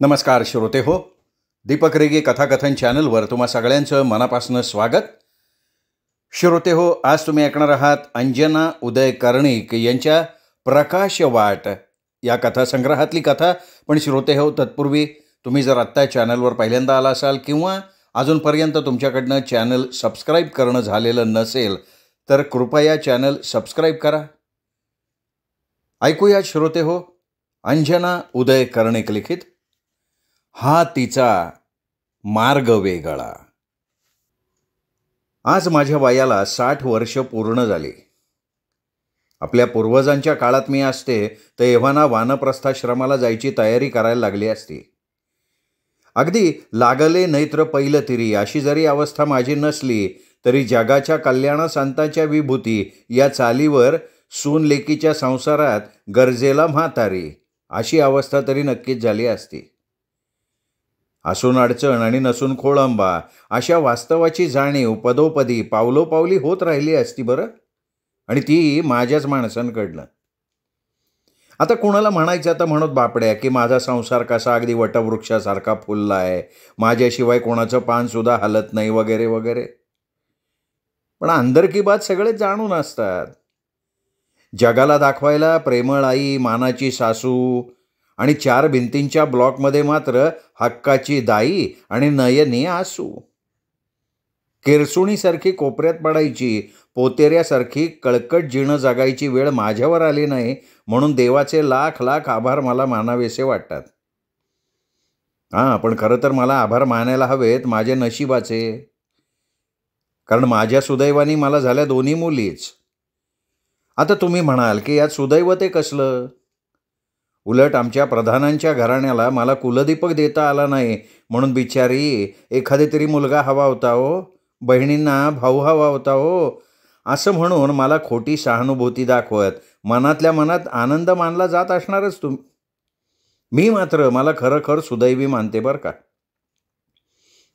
नमस्कार श्रोते हो, दीपक रेगे कथाकथन चॅनलवर तुम्हा सगळ्यांचं मनापासून स्वागत. श्रोते हो, आज तुम्ही ऐकणार आहात अंजना उदय कर्णिक यांच्या प्रकाशवाट या कथासंग्रहातली कथा. पण श्रोते हो, तत्पूर्वी तुम्ही जर आत्ता चॅनलवर पहिल्यांदा आला असाल किंवा अजूनपर्यंत तुमच्याकडनं चॅनल सबस्क्राईब करणं झालेलं नसेल तर कृपया चॅनल सबस्क्राईब करा. ऐकूया श्रोते हो, अंजना उदय कर्णिक लिखित हा तिचा मार्ग वेगळा. आज माझ्या वयाला 60 वर्ष पूर्ण झाली. आपल्या पूर्वजांच्या काळात मी असते तर एव्हाना वानप्रस्थाश्रमाला जायची तयारी करायला लागली असती. अगदी लागले नैत्र पैल तिरी अशी जरी अवस्था माझी नसली तरी जगाच्या कल्याणासंतांच्या विभूती या चालीवर सून लेकीच्या संसारात गरजेला म्हातारी अशी अवस्था तरी नक्कीच झाली असती. असून अडचण आणि नसून खोळंबा अशा वास्तवाची जाणीव पदोपदी पावलोपावली होत राहिली असती बरं, आणि ती माझ्याच माणसांकडनं. आता कुणाला म्हणायचं तर म्हणत बापड्या की माझा संसार कसा अगदी वटवृक्षासारखा फुलला आहे, माझ्याशिवाय कोणाचं पानसुद्धा हलत नाही वगैरे वगैरे. पण अंदरकी बात सगळे जाणून असतात. जगाला दाखवायला प्रेमळ आई, मानाची सासू आणि 4 भिंतींच्या ब्लॉकमध्ये मात्र हक्काची दाई आणि नयनी आसू. किरसुणीसारखी कोपऱ्यात पडायची, पोतेऱ्यासारखी कळकट जीणं जगायची वेळ माझ्यावर आली नाही म्हणून देवाचे लाख लाख आभार मला मानावेसे वाटतात. पण खरं तर मला आभार मानायला हवेत माझ्या नशिबाचे, कारण माझ्या सुदैवानी मला झाल्या 2 मुलीच. आता तुम्ही म्हणाल की यात सुदैव ते कसलं? उलट आमच्या प्रधानांच्या घराण्याला मला कुलदीपक देता आला नाही म्हणून बिचारी एखादी तरी मुलगा हवा होता हो, बहिणींना भाऊ हवा होता हो, असं म्हणून मला खोटी सहानुभूती दाखवत मनातल्या मनात आनंद मानला जात असणारच. मी मात्र मला खरं सुदैवी मानते बरं का.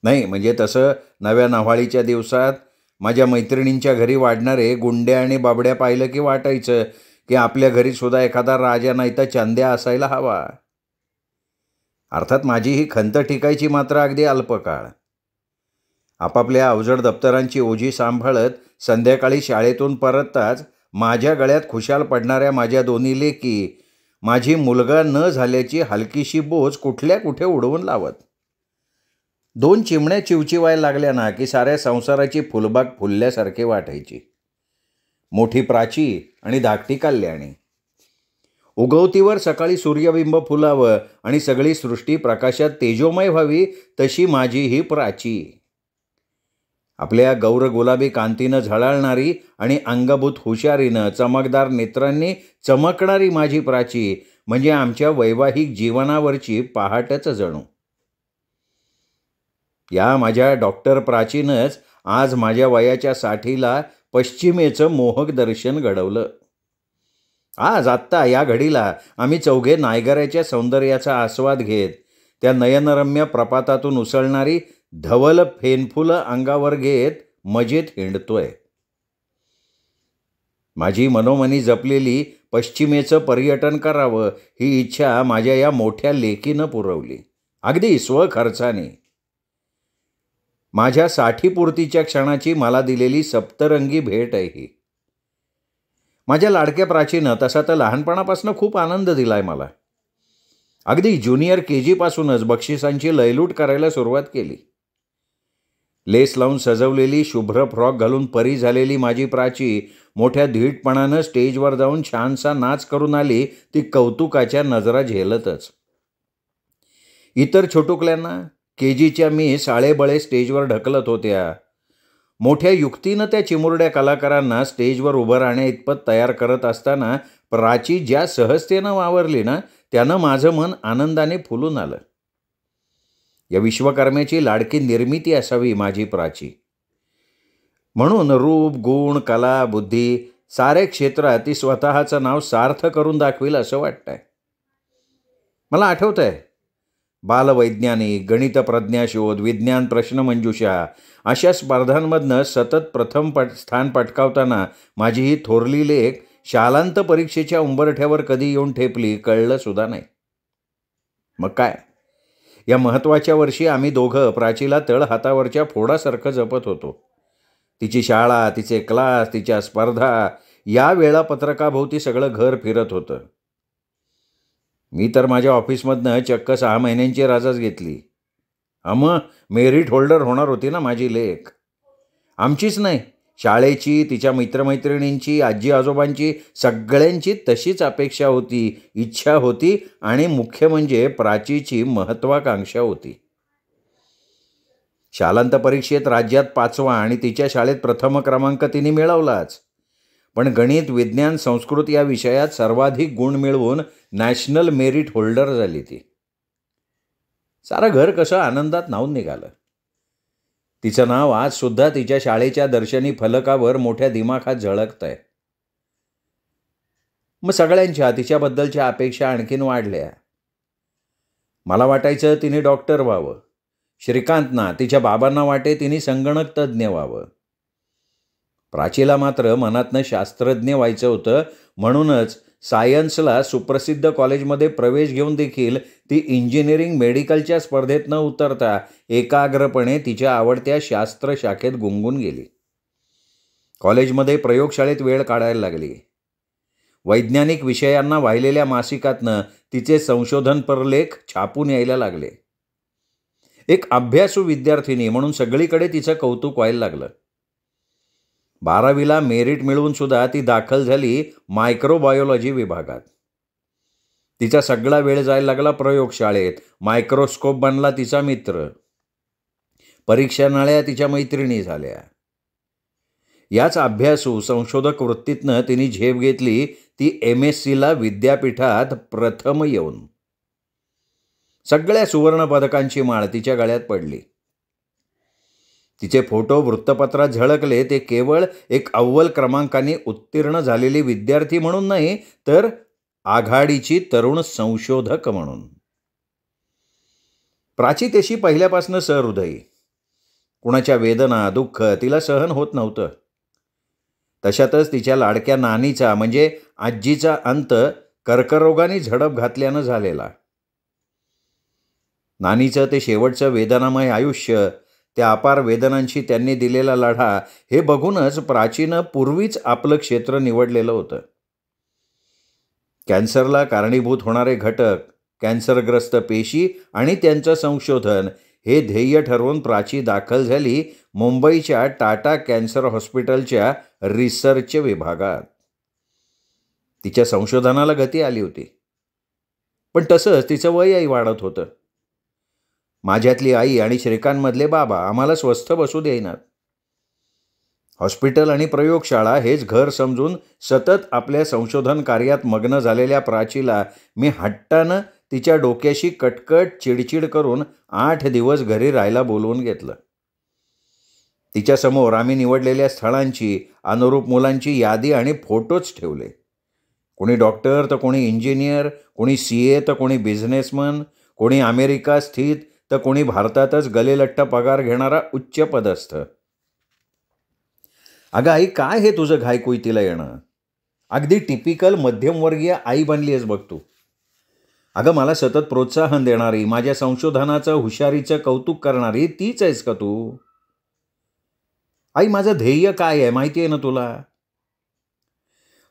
नाही म्हणजे तसं नव्या नव्हाळीच्या दिवसात माझ्या मैत्रिणींच्या घरी वाढणारे गुंड्या आणि बाबड्या पाहिलं की वाटायचं की आपल्या घरी सुद्धा एखादा राजा नाही तर चंद्या असायला हवा. अर्थात माझी ही खंत टिकायची मात्र अगदी अल्पकाळ. आपापल्या अवजड दप्तरांची ओझी सांभाळत संध्याकाळी शाळेतून परतताच माझ्या गळ्यात खुशाल पडणाऱ्या माझ्या 2 लेकी माझी मुलगा न झाल्याची हलकीशी बोच कुठल्या कुठे उडवून लावत. 2 चिमण्या चिवचिवायला लागल्या ना की साऱ्या संसाराची फुलबाग फुलल्यासारखे वाटायची. मोठी प्राची आणि धाकटी कल्याणी. उगवतीवर सकाळी सूर्यबिंब फुलावं आणि सगळी सृष्टी प्रकाशात तेजोमय व्हावी तशी माझी ही प्राची. आपल्या गौर गुलाबी कांतीनं झळाळणारी आणि अंगभूत हुशारीनं चमकदार नेत्रांनी चमकणारी माझी प्राची म्हणजे आमच्या वैवाहिक जीवनावरची पहाटच जणू. या माझ्या डॉक्टर प्राचीनच आज माझ्या वयाच्या 60ला पश्चिमेचं मोहक दर्शन घडवलं. आज आत्ता या घडीला आम्ही चौघे नायगराच्या सौंदर्याचा आस्वाद घेत त्या नयनरम्य प्रपातातून उसळणारी धवल फेनफुलं अंगावर घेत मजेत हिंडतोय. माझी मनोमनी जपलेली पश्चिमेचं पर्यटन करावं ही इच्छा माझ्या या मोठ्या लेकीनं पुरवली, अगदी स्वखर्चाने. माझ्या 60पूर्तीच्या क्षणाची मला दिलेली सप्तरंगी भेट आहे ही. माझ्या लाडक्या प्राचीनं तसा तर लहानपणापासून खूप आनंद दिलाय मला. अगदी ज्युनियर KG पासूनच बक्षिसांची लयलूट करायला सुरुवात केली. लेस लावून सजवलेली शुभ्र फ्रॉक घालून परी झालेली माझी प्राची मोठ्या धीटपणानं स्टेजवर जाऊन छानसा नाच करून आली ती कौतुकाच्या नजरा झेलतच. इतर छोटुकल्यांना KGच्या मी साळेबळे स्टेजवर ढकलत होत्या. मोठ्या युक्तीनं त्या चिमुरड्या कलाकारांना स्टेजवर उभं राहण्या इतपत तयार करत असताना प्राची ज्या सहजतेनं वावरली ना त्यानं माझं मन आनंदाने फुलून आलं. या विश्वकर्म्याची लाडकी निर्मिती असावी माझी प्राची. म्हणून रूप, गुण, कला, बुद्धी साऱ्या क्षेत्रात ती स्वतःचं नाव सार्थ करून दाखवेल असं वाटतंय. मला आठवत आहे बालवैज्ञानिक, गणित प्रज्ञाशोध, विज्ञान प्रश्नमंजुषा अशा स्पर्धांमधनं सतत प्रथम स्थान पटकावताना माझी ही थोरली लेक शालांत परीक्षेच्या उंबरठ्यावर कधी येऊन ठेपली कळलं सुद्धा नाही. मग काय, या महत्त्वाच्या वर्षी आम्ही दोघं प्राचीला तळ हातावरच्या फोडासारखं जपत होतो. तिची शाळा, तिचे क्लास, तिच्या स्पर्धा, या वेळापत्रकाभोवती सगळं घर फिरत होतं. मी तर माझ्या ऑफिसमधनं चक्क 6 महिन्यांची रजाच घेतली. मग मेरिट होल्डर होणार होती ना माझी लेक. आमचीच नाही, शाळेची, तिच्या मित्रमैत्रिणींची, आजी आजोबांची, सगळ्यांची तशीच अपेक्षा होती, इच्छा होती आणि मुख्य म्हणजे प्राचीची महत्त्वाकांक्षा होती. शालांत परीक्षेत राज्यात 5वा आणि तिच्या शाळेत प्रथम क्रमांक तिने मिळवलाच. पण गणित, विज्ञान, संस्कृत या विषयात सर्वाधिक गुण मिळवून नॅशनल मेरिट होल्डर झाली ती. सारं घर कसं आनंदात न्हाऊन निघालं. तिचं नाव आजसुद्धा तिच्या शाळेच्या दर्शनी फलकावर मोठ्या दिमाखात झळकतंय. मग सगळ्यांच्या तिच्याबद्दलच्या अपेक्षा आणखीन वाढल्या. मला वाटायचं तिने डॉक्टर व्हावं. श्रीकांतना, तिच्या बाबांना वाटे तिने संगणक तज्ज्ञ व्हावं. प्राचीला मात्र मनातनं शास्त्रज्ञ व्हायचं होतं. म्हणूनच सायन्सला सुप्रसिद्ध कॉलेजमध्ये प्रवेश घेऊन देखील ती इंजिनिअरिंग मेडिकलच्या स्पर्धेत न उतरता एकाग्रपणे तिच्या आवडत्या शास्त्र शाखेत गुंगून गेली. कॉलेजमध्ये प्रयोगशाळेत वेळ काढायला लागली. वैज्ञानिक विषयांना वाहिलेल्या मासिकातनं तिचे संशोधनपर लेख छापून यायला लागले. एक अभ्यासू विद्यार्थिनी म्हणून सगळीकडे तिचं कौतुक व्हायला लागलं. 12वीला मेरिट मिळवून सुद्धा ती दाखल झाली मायक्रोबायोलॉजी विभागात. तिचा सगळा वेळ जायला लागला प्रयोगशाळेत. मायक्रोस्कोप बनला तिचा मित्र. परीक्षानाळ्या तिच्या मैत्रिणी झाल्या. याच अभ्यासू संशोधक वृत्तीतनं तिने झेप घेतली ती MScला विद्यापीठात प्रथम येऊन. सगळ्या सुवर्णपदकांची माळ तिच्या गळ्यात पडली. तिचे फोटो वृत्तपत्रात झळकले ते केवळ एक अव्वल क्रमांकाने उत्तीर्ण झालेली विद्यार्थी म्हणून नाही, तर आघाडीची तरुण संशोधक म्हणून. प्राची तशी पहिल्यापासून सहृदयी. कुणाच्या वेदना, दुःख तिला सहन होत नव्हतं. तशातच तिच्या लाडक्या नानीचा म्हणजे आजीचा अंत कर्करोगाने झडप घातल्यानं झालेला. नानीचं ते शेवटचं वेदनामय आयुष्य, त्या अपार वेदनांशी त्यांनी दिलेला लढा, हे बघूनच प्राचीनं पूर्वीच आपलं क्षेत्र निवडलेलं होतं. कॅन्सरला कारणीभूत होणारे घटक, कॅन्सरग्रस्त पेशी आणि त्यांचं संशोधन हे ध्येय ठरवून प्राची दाखल झाली मुंबईच्या टाटा कॅन्सर हॉस्पिटलच्या रिसर्च विभागात. तिच्या संशोधनाला गती आली होती. पण तसंच तिचं वयही वाढत होतं. माझ्यातली आई आणि श्रीकांतमधले बाबा आम्हाला स्वस्थ बसू देईनात. हॉस्पिटल आणि प्रयोगशाळा हेच घर समजून सतत आपल्या संशोधन कार्यात मग्न झालेल्या प्राचीला मी हट्टानं तिच्या डोक्याशी कटकट चिडचिड करून 8 दिवस घरी राहायला बोलवून घेतलं. तिच्यासमोर आम्ही निवडलेल्या स्थळांची, अनुरूप मुलांची यादी आणि फोटोच ठेवले. कोणी डॉक्टर तर कोणी इंजिनियर, कोणी CA तर कोणी बिझनेसमन, कोणी अमेरिका स्थित तर कोणी भारतातच गलेलट्ट पगार घेणारा उच्च पदस्थ. अगं आई, काय हे तुझं घायकुईतीला येणं? अगदी टिपिकल मध्यमवर्गीय आई बनली आहेस बघ तू. अगं, मला सतत प्रोत्साहन देणारी, माझ्या संशोधनाचं, हुशारीचं कौतुक करणारी तीच आहेस का तू? आई, माझं ध्येय काय आहे माहिती आहे ना तुला?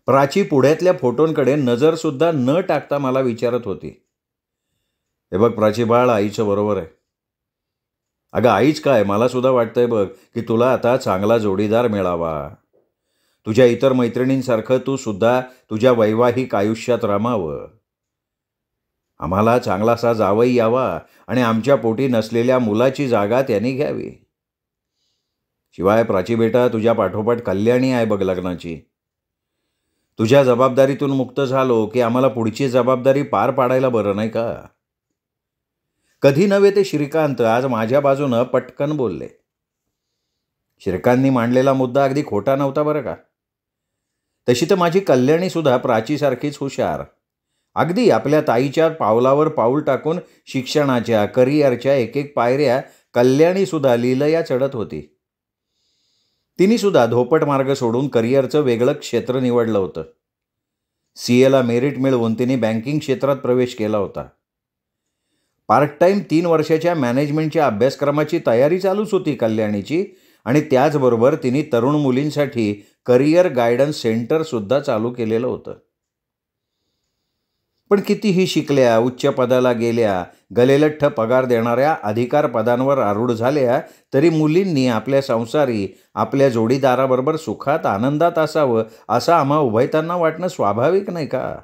प्राची पुढ्यातल्या फोटोंकडे नजरसुद्धा न टाकता मला विचारत होती. हे बघ प्राची बाळ, आईचं बरोबर आहे. अगं आईच काय, मला सुद्धा वाटतंय बघ की तुला आता चांगला जोडीदार मिळावा. तुझ्या इतर मैत्रिणींसारखं तू सुद्धा तुझ्या वैवाहिक आयुष्यात रमावं. आम्हाला चांगलासा जावई यावा आणि आमच्या पोटी नसलेल्या मुलाची जागा त्यांनी घ्यावी. शिवाय प्राची बेटा, तुझ्या पाठोपाठ कल्याणी आहे बघ लग्नाची. तुझ्या जबाबदारीतून मुक्त झालो की आम्हाला पुढची जबाबदारी पार पाडायला बरं नाही का? कधी नव्हे ते श्रीकांत आज माझ्या बाजूनं पटकन बोलले. श्रीकांतनी मांडलेला मुद्दा अगदी खोटा नव्हता बरं का. तशी तर माझी कल्याणीसुद्धा प्राचीसारखीच हुशार. अगदी आपल्या ताईच्या पावलावर पाऊल टाकून शिक्षणाच्या, करिअरच्या एक एक पायऱ्या कल्याणीसुद्धा लीलया चढत होती. तिनेसुद्धा धोपट मार्ग सोडून करिअरचं वेगळं क्षेत्र निवडलं होतं. CAला मेरिट मिळवून तिने बँकिंग क्षेत्रात प्रवेश केला होता. पार्ट टाईम 3 वर्षाच्या मॅनेजमेंटच्या अभ्यासक्रमाची तयारी चालूच होती कल्याणीची, आणि त्याचबरोबर तिने तरुण मुलींसाठी करिअर गायडन्स सेंटरसुद्धा चालू केलेलं होतं. पण कितीही शिकल्या, उच्च पदाला गेल्या, गलेलठ्ठ पगार देणाऱ्या अधिकार पदांवर आरूढ झाल्या, तरी मुलींनी आपल्या संसारी, आपल्या जोडीदाराबरोबर सुखात आनंदात असावं असं आम्हा उभयतांना वाटणं स्वाभाविक नाही का?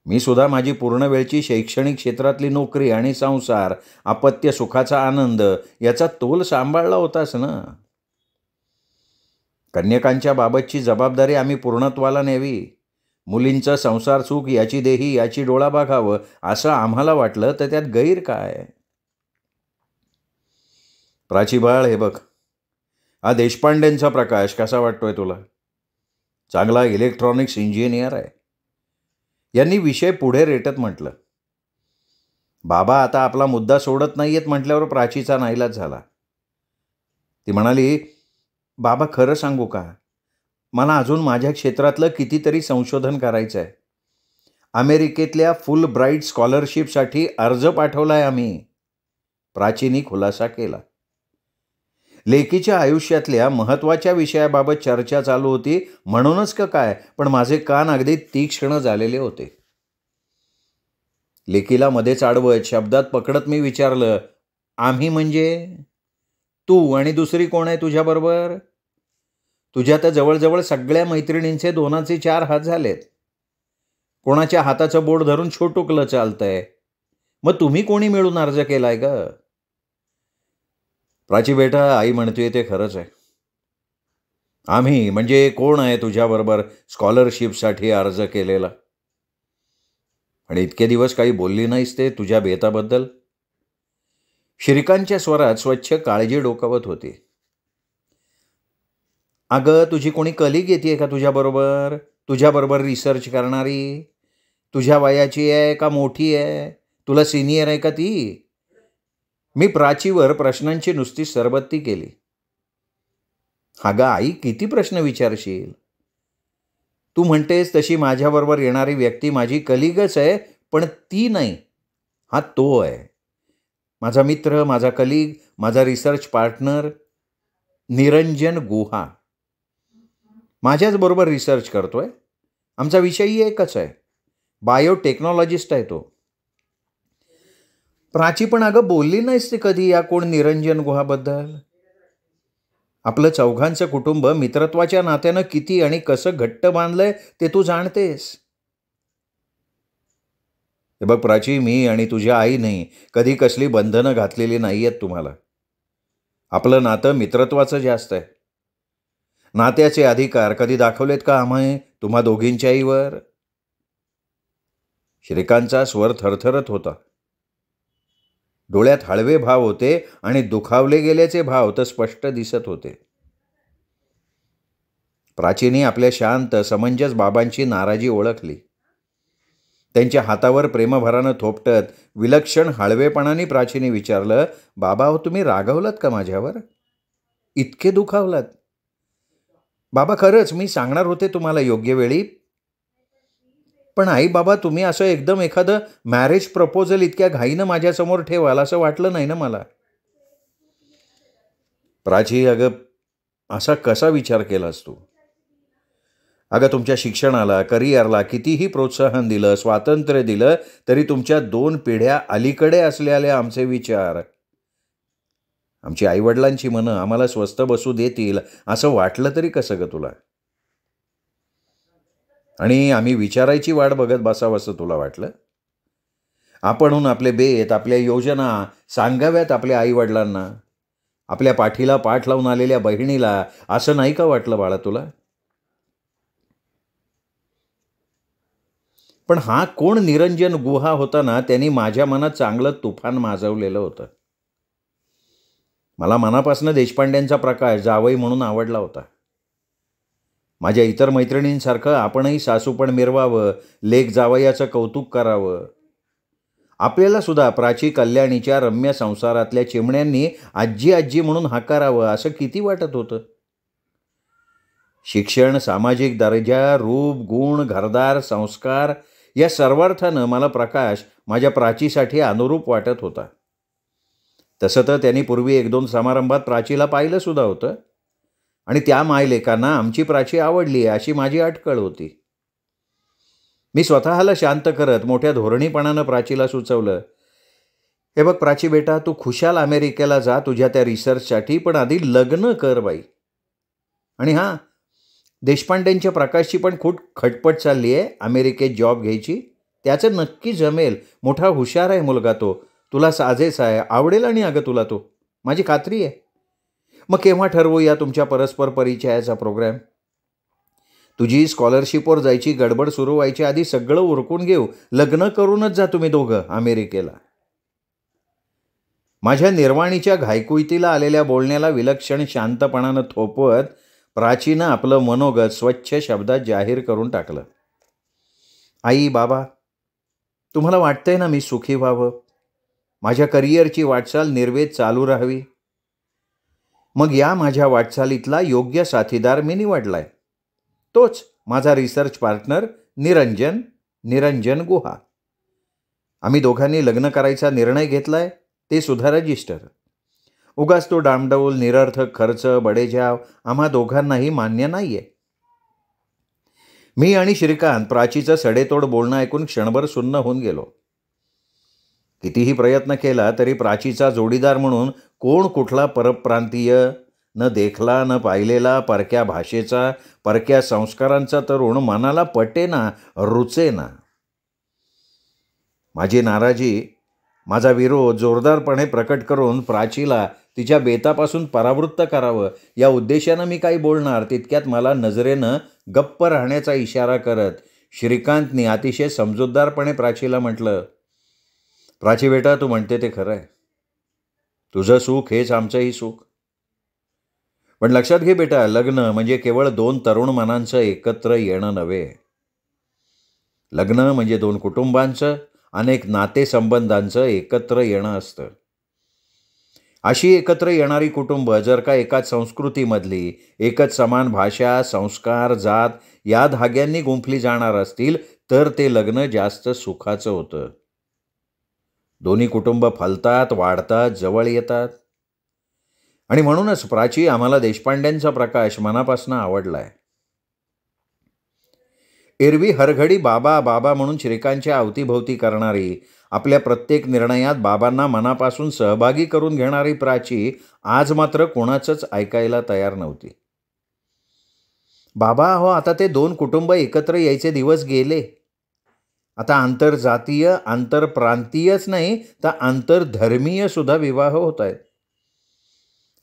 मी सुद्धा माझी पूर्ण वेळची शैक्षणिक क्षेत्रातली नोकरी आणि संसार, अपत्य सुखाचा आनंद याचा तोल सांभाळला होताच ना. कन्यकांच्या बाबतची जबाबदारी आम्ही पूर्णत्वाला न्यावी. मुलींचं संसार सुख याची देही याची डोळा बघावं असं आम्हाला वाटलं तर त्यात गैर काय? प्राचीबाळ, हे बघ, हा देशपांडेंचा प्रकाश कसा वाटतोय तुला? चांगला इलेक्ट्रॉनिक्स इंजिनियर आहे. यांनी विषय पुढे रेटत म्हटलं. बाबा आता आपला मुद्दा सोडत नाहीयेत म्हटल्यावर प्राचीचा नाईलाज झाला. ती म्हणाली, बाबा खरं सांगू का, मला अजून माझ्या क्षेत्रातलं कितीतरी संशोधन करायचं आहे. अमेरिकेतल्या फुल ब्राईट स्कॉलरशिपसाठी अर्ज पाठवलाय आम्ही, प्राचीनी खुलासा केला. लेकीच्या आयुष्यातल्या महत्त्वाच्या विषयाबाबत चर्चा चालू होती म्हणूनच का काय, पण माझे कान अगदी तीक्ष्ण झालेले होते. लेकीला मध्येच अडवत शब्दात पकडत मी विचारलं, आम्ही म्हणजे? तू आणि दुसरी कोण आहे तुझ्याबरोबर? तुझ्या तर जवळजवळ सगळ्या मैत्रिणींचे 2चे 4 हात झालेत. कोणाच्या हाताचं बोट धरून छोटुकलं चालतंय. मग तुम्ही कोणी मिळून अर्ज केलाय ग? प्राची बेटा, आई म्हणते ते खरंच आहे. आम्ही म्हणजे कोण आहे तुझ्याबरोबर स्कॉलरशिपसाठी अर्ज केलेला? आणि इतके दिवस काही बोलली नाहीस ते तुझ्या बेताबद्दल? श्रीकांतच्या स्वरात स्वच्छ काळजी डोकावत होती. अगं, तुझी कोणी कलिग येते का तुझ्याबरोबर? तुझ्याबरोबर रिसर्च करणारी? तुझ्या वयाची आहे का मोठी आहे? तुला सिनियर आहे का ती? मी प्राचीवर प्रश्नांची नुसती सरबत्ती केली. अगं आई, किती प्रश्न विचारशील? तू म्हणतेस तशी माझ्याबरोबर येणारी व्यक्ती माझी कलिगच आहे, पण ती नाही, हा तो आहे. माझा मित्र, माझा कलिग, माझा रिसर्च पार्टनर निरंजन गुहा. माझ्याच बरोबर रिसर्च करतोय. आमचा विषयही एकच आहे. बायोटेक्नॉलॉजिस्ट आहे तो. प्राची, पण अगं बोलली नाहीस ते कधी या कोण निरंजन गुहाबद्दल? आपलं चौघांचं कुटुंब मित्रत्वाच्या नात्यानं किती आणि कसं घट्ट बांधलंय ते तू जाणतेस. हे बघ प्राची, मी आणि तुझ्या आईने कधी कसली बंधनं घातलेली नाही आहेत तुम्हाला. आपलं नातं मित्रत्वाचं जास्त आहे. नात्याचे अधिकार कधी दाखवलेत का आम्ही तुम्हा दोघींच्या आईवर? श्रीकांतचा स्वर थरथरत होता. डोळ्यात हळवे भाव होते आणि दुखावले गेल्याचे भाव तर स्पष्ट दिसत होते. प्राचीने आपल्या शांत समंजस बाबांची नाराजी ओळखली. त्यांच्या हातावर प्रेमभरानं थोपटत विलक्षण हळवेपणाने प्राचीने विचारलं, बाबा हो, तुम्ही रागवलात का माझ्यावर? इतके दुखावलात? बाबा खरंच मी सांगणार होते तुम्हाला योग्य वेळी, पण आई बाबा तुम्ही असं एकदम एखादं मॅरेज प्रपोजल इतक्या घाईनं माझ्यासमोर ठेवाल असं वाटलं नाही ना मला. प्राची, अगं असा कसा विचार केलास तू? अगं तुमच्या शिक्षणाला, करिअरला कितीही प्रोत्साहन दिलं, स्वातंत्र्य दिलं, तरी तुमच्या 2 पिढ्या अलीकडे असलेले आमचे विचार, आमची आईवडिलांची मनं आम्हाला स्वस्थ बसू देतील असं वाटलं तरी कसं ग तुला? आणि आम्ही विचारायची वाट बघत बसावं असं तुला वाटलं? आपणहून आपले बेत, आपल्या योजना सांगाव्यात आपल्या आईवडिलांना, आपल्या पाठीला पाठ लावून आलेल्या बहिणीला, असं नाही का वाटलं बाळा तुला? पण हा कोण निरंजन गुहा होता ना, त्यांनी माझ्या मनात चांगलं तुफान माजवलेलं होतं. मला मनापासून देशपांड्यांचा प्रकाश जावई म्हणून आवडला होता. माझ्या इतर मैत्रिणींसारखं आपणही सासूपण मिरवावं, लेक जावयाचं कौतुक करावं. आपल्याला सुद्धा प्राची कल्याणीच्या रम्य संसारातल्या चिमण्यांनी आजी आजी म्हणून हाकारावं असं किती वाटत होतं. शिक्षण, सामाजिक दर्जा, रूप, गुण, घरदार, संस्कार या सर्वार्थानं मला प्रकाश माझ्या प्राचीसाठी अनुरूप वाटत होता. तसं तर त्यांनी पूर्वी 1-2 समारंभात प्राचीला पाहिलं सुद्धा होतं आणि त्या मायलेकांना आमची प्राची आवडली अशी माझी अटकळ होती. मी स्वतःला शांत करत मोठ्या धोरणीपणानं प्राचीला सुचवलं, हे बघ प्राची बेटा, तू खुशाल अमेरिकेला जा तुझ्या त्या रिसर्चसाठी, पण आधी लग्न कर बाई. आणि हां, देशपांडेंच्या प्रकाशची पण खूप खटपट चालली आहे अमेरिकेत जॉब घ्यायची. त्याचं नक्की जमेल. मोठा हुशार आहे मुलगा तो. तुला साजेच आहे, आवडेल आणि अगं तुला तो, माझी खात्री आहे. मग केव्हा ठरवूया तुमच्या परस्पर परिचयाचा प्रोग्रॅम? तुझी स्कॉलरशिपवर जायची गडबड सुरू व्हायच्या आधी सगळं उरकून घेऊ. लग्न करूनच जा तुम्ही दोघं अमेरिकेला. माझ्या निर्वाणीच्या घायकुळतीला आलेल्या बोलण्याला विलक्षण शांतपणानं थोपवत प्राचीनं आपलं मनोगत स्वच्छ शब्दात जाहीर करून टाकलं. आई, बाबा, तुम्हाला वाटतंय ना मी सुखी व्हावं, माझ्या करिअरची वाटचाल निर्वेद चालू राहावी? मग या माझ्या वाटचालीतला योग्य साथीदार मी निवडलाय. तोच माझा रिसर्च पार्टनर निरंजन गुहा. आम्ही दोघांनी लग्न करायचा निर्णय घेतलाय, ते सुद्धा रजिस्टर. उगाच तो डामडौल निरर्थक खर्च बडेजाव आम्हा दोघांनाही मान्य नाहीये. मी आणि श्रीकांत प्राचीचं सडेतोड बोलणं ऐकून क्षणभर सुन्न होऊन गेलो. कितीही प्रयत्न केला तरी प्राचीचा जोडीदार म्हणून कोण कुठला परप्रांतीय, न देखला न पाहिलेला, परक्या भाषेचा, परक्या संस्कारांचा तरुण मनाला पटेना, रुचेना. माझी नाराजी, माझा विरोध जोरदारपणे प्रकट करून प्राचीला तिच्या बेतापासून परावृत्त करावं या उद्देशानं मी काही बोलणार तितक्यात मला नजरेनं गप्प राहण्याचा इशारा करत श्रीकांतनी अतिशय समजूतदारपणे प्राचीला म्हटलं, प्राची बेटा, तू म्हणते ते खरं आहे. तुझं सुख हेच आमचंही सुख. पण लक्षात घे बेटा, लग्न म्हणजे केवळ 2 तरुण मनांचं एकत्र येणं नव्हे. लग्न म्हणजे 2 कुटुंबांचं, अनेक नातेसंबंधांचं एकत्र येणं असतं. अशी एकत्र येणारी कुटुंब जर का एकाच संस्कृतीमधली, एकच समान भाषा, संस्कार, जात या धाग्यांनी गुंफली जाणार असतील तर ते लग्न जास्त सुखाचं होतं. दोन्ही कुटुंब फलतात, वाढतात, जवळ येतात. आणि म्हणूनच प्राची आम्हाला देशपांड्यांचा प्रकाश मनापासून आवडलाय. एरवी हरघडी बाबा बाबा म्हणून श्रीकांतच्या अवतीभोवती करणारी, आपल्या प्रत्येक निर्णयात बाबांना मनापासून सहभागी करून घेणारी प्राची आज मात्र कोणाचंच ऐकायला तयार नव्हती. बाबा, हो आता ते 2 कुटुंब एकत्र यायचे दिवस गेले. आता आंतरजातीय, आंतरप्रांतीयच नाही तर आंतरधर्मीय सुद्धा विवाह होत आहेत.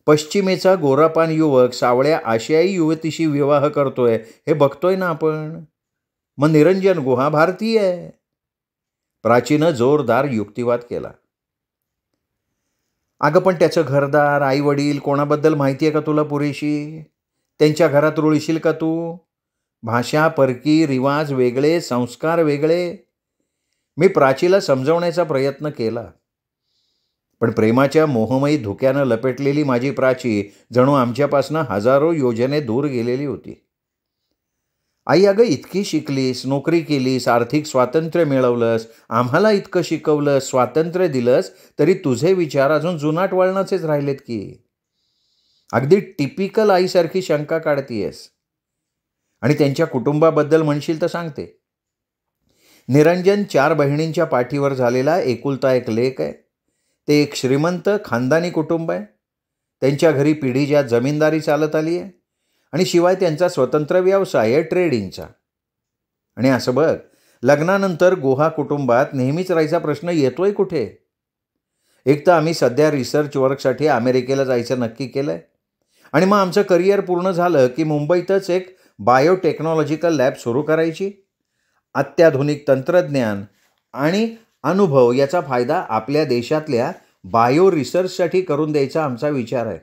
पश्चिमेचा गोरापान युवक सावळ्या आशियाई युवतीशी विवाह करतोय हे बघतोय ना आपण. मग निरंजन गुहा भारतीय आहे. प्राचीनं जोरदार युक्तिवाद केला. अगं पण त्याचं घरदार, आई वडील कोणाबद्दल माहिती आहे का तुला पुरेशी? त्यांच्या घरात रुळशील का तू? भाषा परकी, रिवाज वेगळे, संस्कार वेगळे. मी प्राचीला समजवण्याचा प्रयत्न केला, पण प्रेमाच्या मोहमयी धुक्यानं लपेटलेली माझी प्राची जणू आमच्यापासनं हजारो योजने दूर गेलेली होती. आई, अगं इतकी शिकलीस, नोकरी केलीस, आर्थिक स्वातंत्र्य मिळवलंस, आम्हाला इतकं शिकवलंस, स्वातंत्र्य दिलंस, तरी तुझे विचार अजून जुनाट वळणाचेच राहिलेत की. अगदी टिपिकल आईसारखी शंका काढतीयस. आणि त्यांच्या कुटुंबाबद्दल म्हणशील तर सांगते. निरंजन 4 बहिणींच्या पाठीवर झालेला एकुलता एक लेक आहे. ते एक श्रीमंत खानदानी कुटुंब आहे. त्यांच्या घरी पिढीजात जमीनदारी चालत आली आहे आणि शिवाय त्यांचा स्वतंत्र व्यवसाय आहे ट्रेडिंगचा. आणि असं बघ, लग्नानंतर गुहा कुटुंबात नेहमीच राहायचा प्रश्न येतोय कुठे? एक तर आम्ही सध्या रिसर्च वर्कसाठी अमेरिकेला जायचं नक्की केलं आहे आणि मग आमचं करिअर पूर्ण झालं की मुंबईतच एक बायोटेक्नॉलॉजिकल लॅब सुरू करायची. अत्याधुनिक तंत्रज्ञान आणि अनुभव याचा फायदा आपल्या देशातल्या बायो रिसर्चसाठी करून द्यायचा आमचा विचार आहे.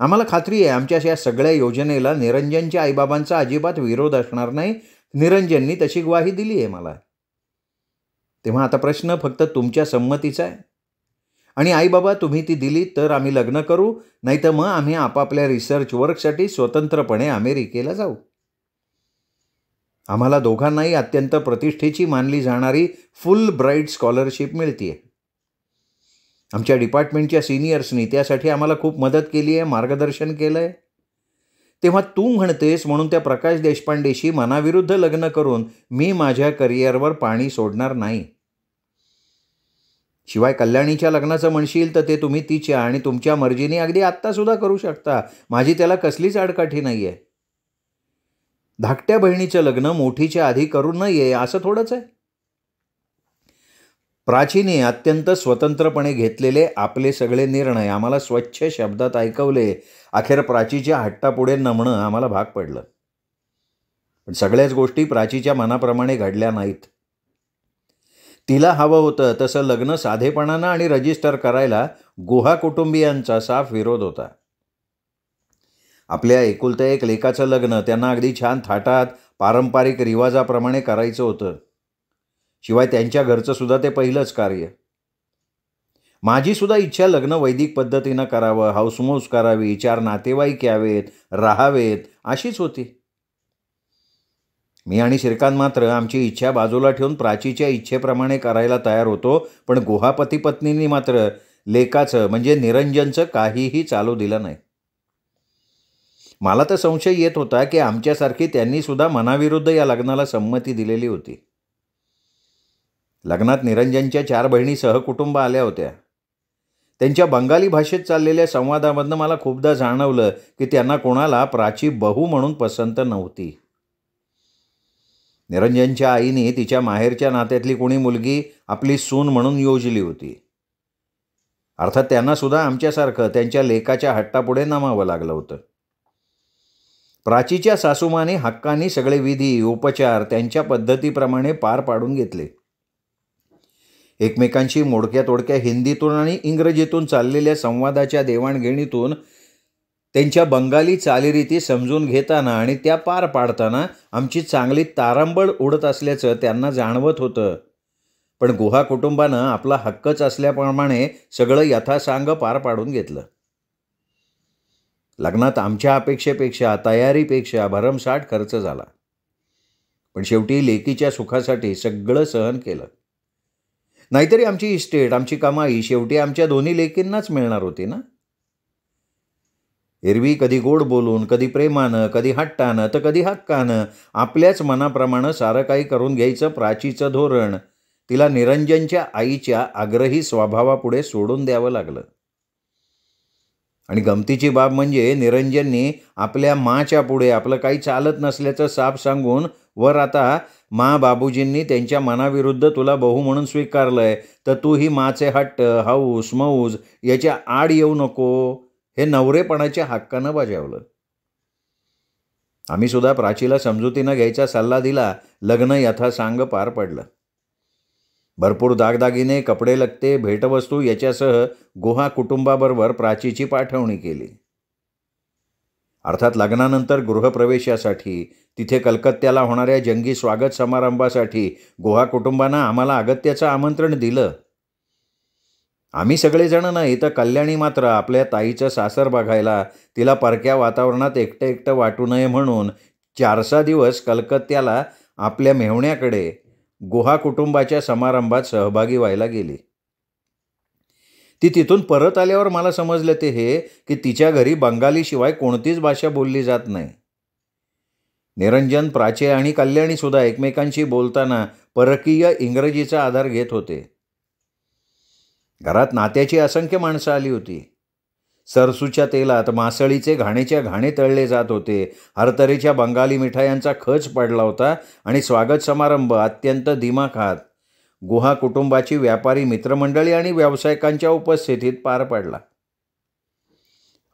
आम्हाला खात्री आहे आमच्या या सगळ्या योजनेला निरंजनच्या आईबाबांचा अजिबात विरोध असणार नाही. निरंजननी तशी ग्वाही दिली आहे मला. तेव्हा आता प्रश्न फक्त तुमच्या संमतीचा आहे. आणि आईबाबा तुम्ही ती दिली तर आम्ही लग्न करू, नाही तर मग आम्ही आपापल्या रिसर्च वर्कसाठी स्वतंत्रपणे अमेरिकेला जाऊ. आम्हाला दोघांनाही अत्यंत प्रतिष्ठेची मानली जाणारी फुल ब्राईट स्कॉलरशिप मिळते. आमच्या डिपार्टमेंटच्या सिनियर्सनी त्यासाठी आम्हाला खूप मदत केली आहे, मार्गदर्शन केलं आहे. तेव्हा तू म्हणतेस म्हणून त्या प्रकाश देशपांडेशी मनाविरुद्ध लग्न करून मी माझ्या करिअरवर पाणी सोडणार नाही. शिवाय कल्याणीच्या लग्नाचं म्हणशील तर ते तुम्ही तिच्या आणि तुमच्या मर्जीने अगदी आत्तासुद्धा करू शकता. माझी त्याला कसलीच आडकाठी नाही आहे. धाकट्या बहिणीचं लग्न मोठीच्या आधी करू नये असं थोडंच आहे. प्राचीने अत्यंत स्वतंत्रपणे घेतलेले आपले सगळे निर्णय आम्हाला स्वच्छ शब्दात ऐकवले. अखेर प्राचीच्या हट्टापुढे नमणं आम्हाला भाग पडलं. पण सगळ्याच गोष्टी प्राचीच्या मनाप्रमाणे घडल्या नाहीत. तिला हवं होतं तसं लग्न साधेपणानं आणि रजिस्टर करायला गुहा कुटुंबियांचा साफ विरोध होता. आपल्या एकुलत्या एक लेकाचं लग्न त्यांना अगदी छान थाटात पारंपरिक रिवाजाप्रमाणे करायचं होतं. शिवाय त्यांच्या घरचं सुद्धा ते पहिलंच कार्य. माझी सुद्धा इच्छा लग्न वैदिक पद्धतीनं करावं, हाऊसमौस करावी, 4 नातेवाईक यावेत, राहावेत अशीच होती. मी आणि श्रीकांत मात्र आमची इच्छा बाजूला ठेवून प्राचीच्या इच्छेप्रमाणे करायला तयार होतो. पण गुहा पती पत्नींनी मात्र लेकाचं म्हणजे निरंजनचं काहीही चालू दिलं नाही. मला तर संशय येत होता की आमच्यासारखी त्यांनी सुद्धा मनाविरुद्ध या लग्नाला संमती दिलेली होती. लग्नात निरंजनच्या 4 बहिणी सहकुटुंब आल्या होत्या. त्यांच्या बंगाली भाषेत चाललेल्या संवादामधनं मला खूपदा जाणवलं की त्यांना कोणाला प्राची बहू म्हणून पसंत नव्हती. निरंजनच्या आईने तिच्या माहेरच्या नात्यातली कोणी मुलगी आपली सून म्हणून योजली होती. अर्थात त्यांना सुद्धा आमच्यासारखं त्यांच्या लेकाच्या हट्टापुढे नमावं लागलं होतं. प्राचीच्या सासूमाने हक्कानी सगळे विधी उपचार त्यांच्या पद्धतीप्रमाणे पार पाडून घेतले. एकमेकांशी मोडक्या तोडक्या हिंदीतून आणि इंग्रजीतून चाललेल्या संवादाच्या देवाणघेणीतून त्यांच्या बंगाली चालीरीती समजून घेताना आणि त्या पार पाडताना आमची चांगली तारंबळ उडत असल्याचं त्यांना जाणवत होतं. पण गुहा कुटुंबानं आपला हक्कच असल्याप्रमाणे सगळं यथासांग पार पाडून घेतलं. लग्नात आमच्या अपेक्षेपेक्षा तयारीपेक्षा भरमसाठ खर्च झाला. पण शेवटी लेकीच्या सुखासाठी सगळं सहन केलं. नाहीतरी आमची इस्टेट, आमची कमाई शेवटी आमच्या दोन्ही लेकींनाच मिळणार होती ना. एरवी कधी गोड बोलून, कधी प्रेमानं, कधी हट्टानं तर कधी हक्कानं आपल्याच मनाप्रमाणे सारं काही करून घ्यायचं प्राचीचं धोरण तिला निरंजनच्या आईच्या आग्रही स्वभावापुढे सोडून द्यावं लागलं. आणि गमतीची बाब म्हणजे निरंजनने आपल्या माच्या पुढे आपलं काही चालत नसल्याचं साफ सांगून वर आता बाबूजींनी त्यांच्या मनाविरुद्ध तुला बहू म्हणून स्वीकारलंय तर तू ही माचे हट्ट, हौस मौज याच्या आड येऊ नको हे नवरेपणाच्या हक्कानं बजावलं. आम्ही सुद्धा प्राचीला समजुतीनं घ्यायचा सल्ला दिला. लग्न यथासांग पार पडलं. भरपूर दागदागिने, कपडे लत्ते, भेटवस्तू याच्यासह गुहा कुटुंबाबरोबर प्राचीची पाठवणी केली. अर्थात लग्नानंतर गृहप्रवेशासाठी तिथे कलकत्त्याला होणाऱ्या जंगी स्वागत समारंभासाठी गुहा कुटुंबानं आम्हाला अगत्याचं आमंत्रण दिलं. आम्ही सगळेजण नाही तर कल्याणी मात्र आपल्या ताईचं सासर बघायला, तिला परक्या वातावरणात एकटं एकटं वाटू नये म्हणून 4-6 दिवस कलकत्त्याला आपल्या मेव्हण्याकडे गुहा कुटुंबाच्या समारंभात सहभागी व्हायला गेली. ती तिथून परत आल्यावर मला समजलं की तिच्या घरी बंगालीशिवाय कोणतीच भाषा बोलली जात नाही. निरंजन, प्राची आणि कल्याणीसुद्धा एकमेकांशी बोलताना परकीय इंग्रजीचा आधार घेत होते. घरात नात्याची असंख्य माणसं आली होती. सरसूच्या तेलात मासळीचे घाणेच्या घाणे तळले जात होते. हरतऱ्हेच्या बंगाली मिठायांचा खच पडला होता आणि स्वागत समारंभ अत्यंत दिमाखात गुहा कुटुंबाची व्यापारी मित्रमंडळी आणि व्यावसायिकांच्या उपस्थितीत पार पडला.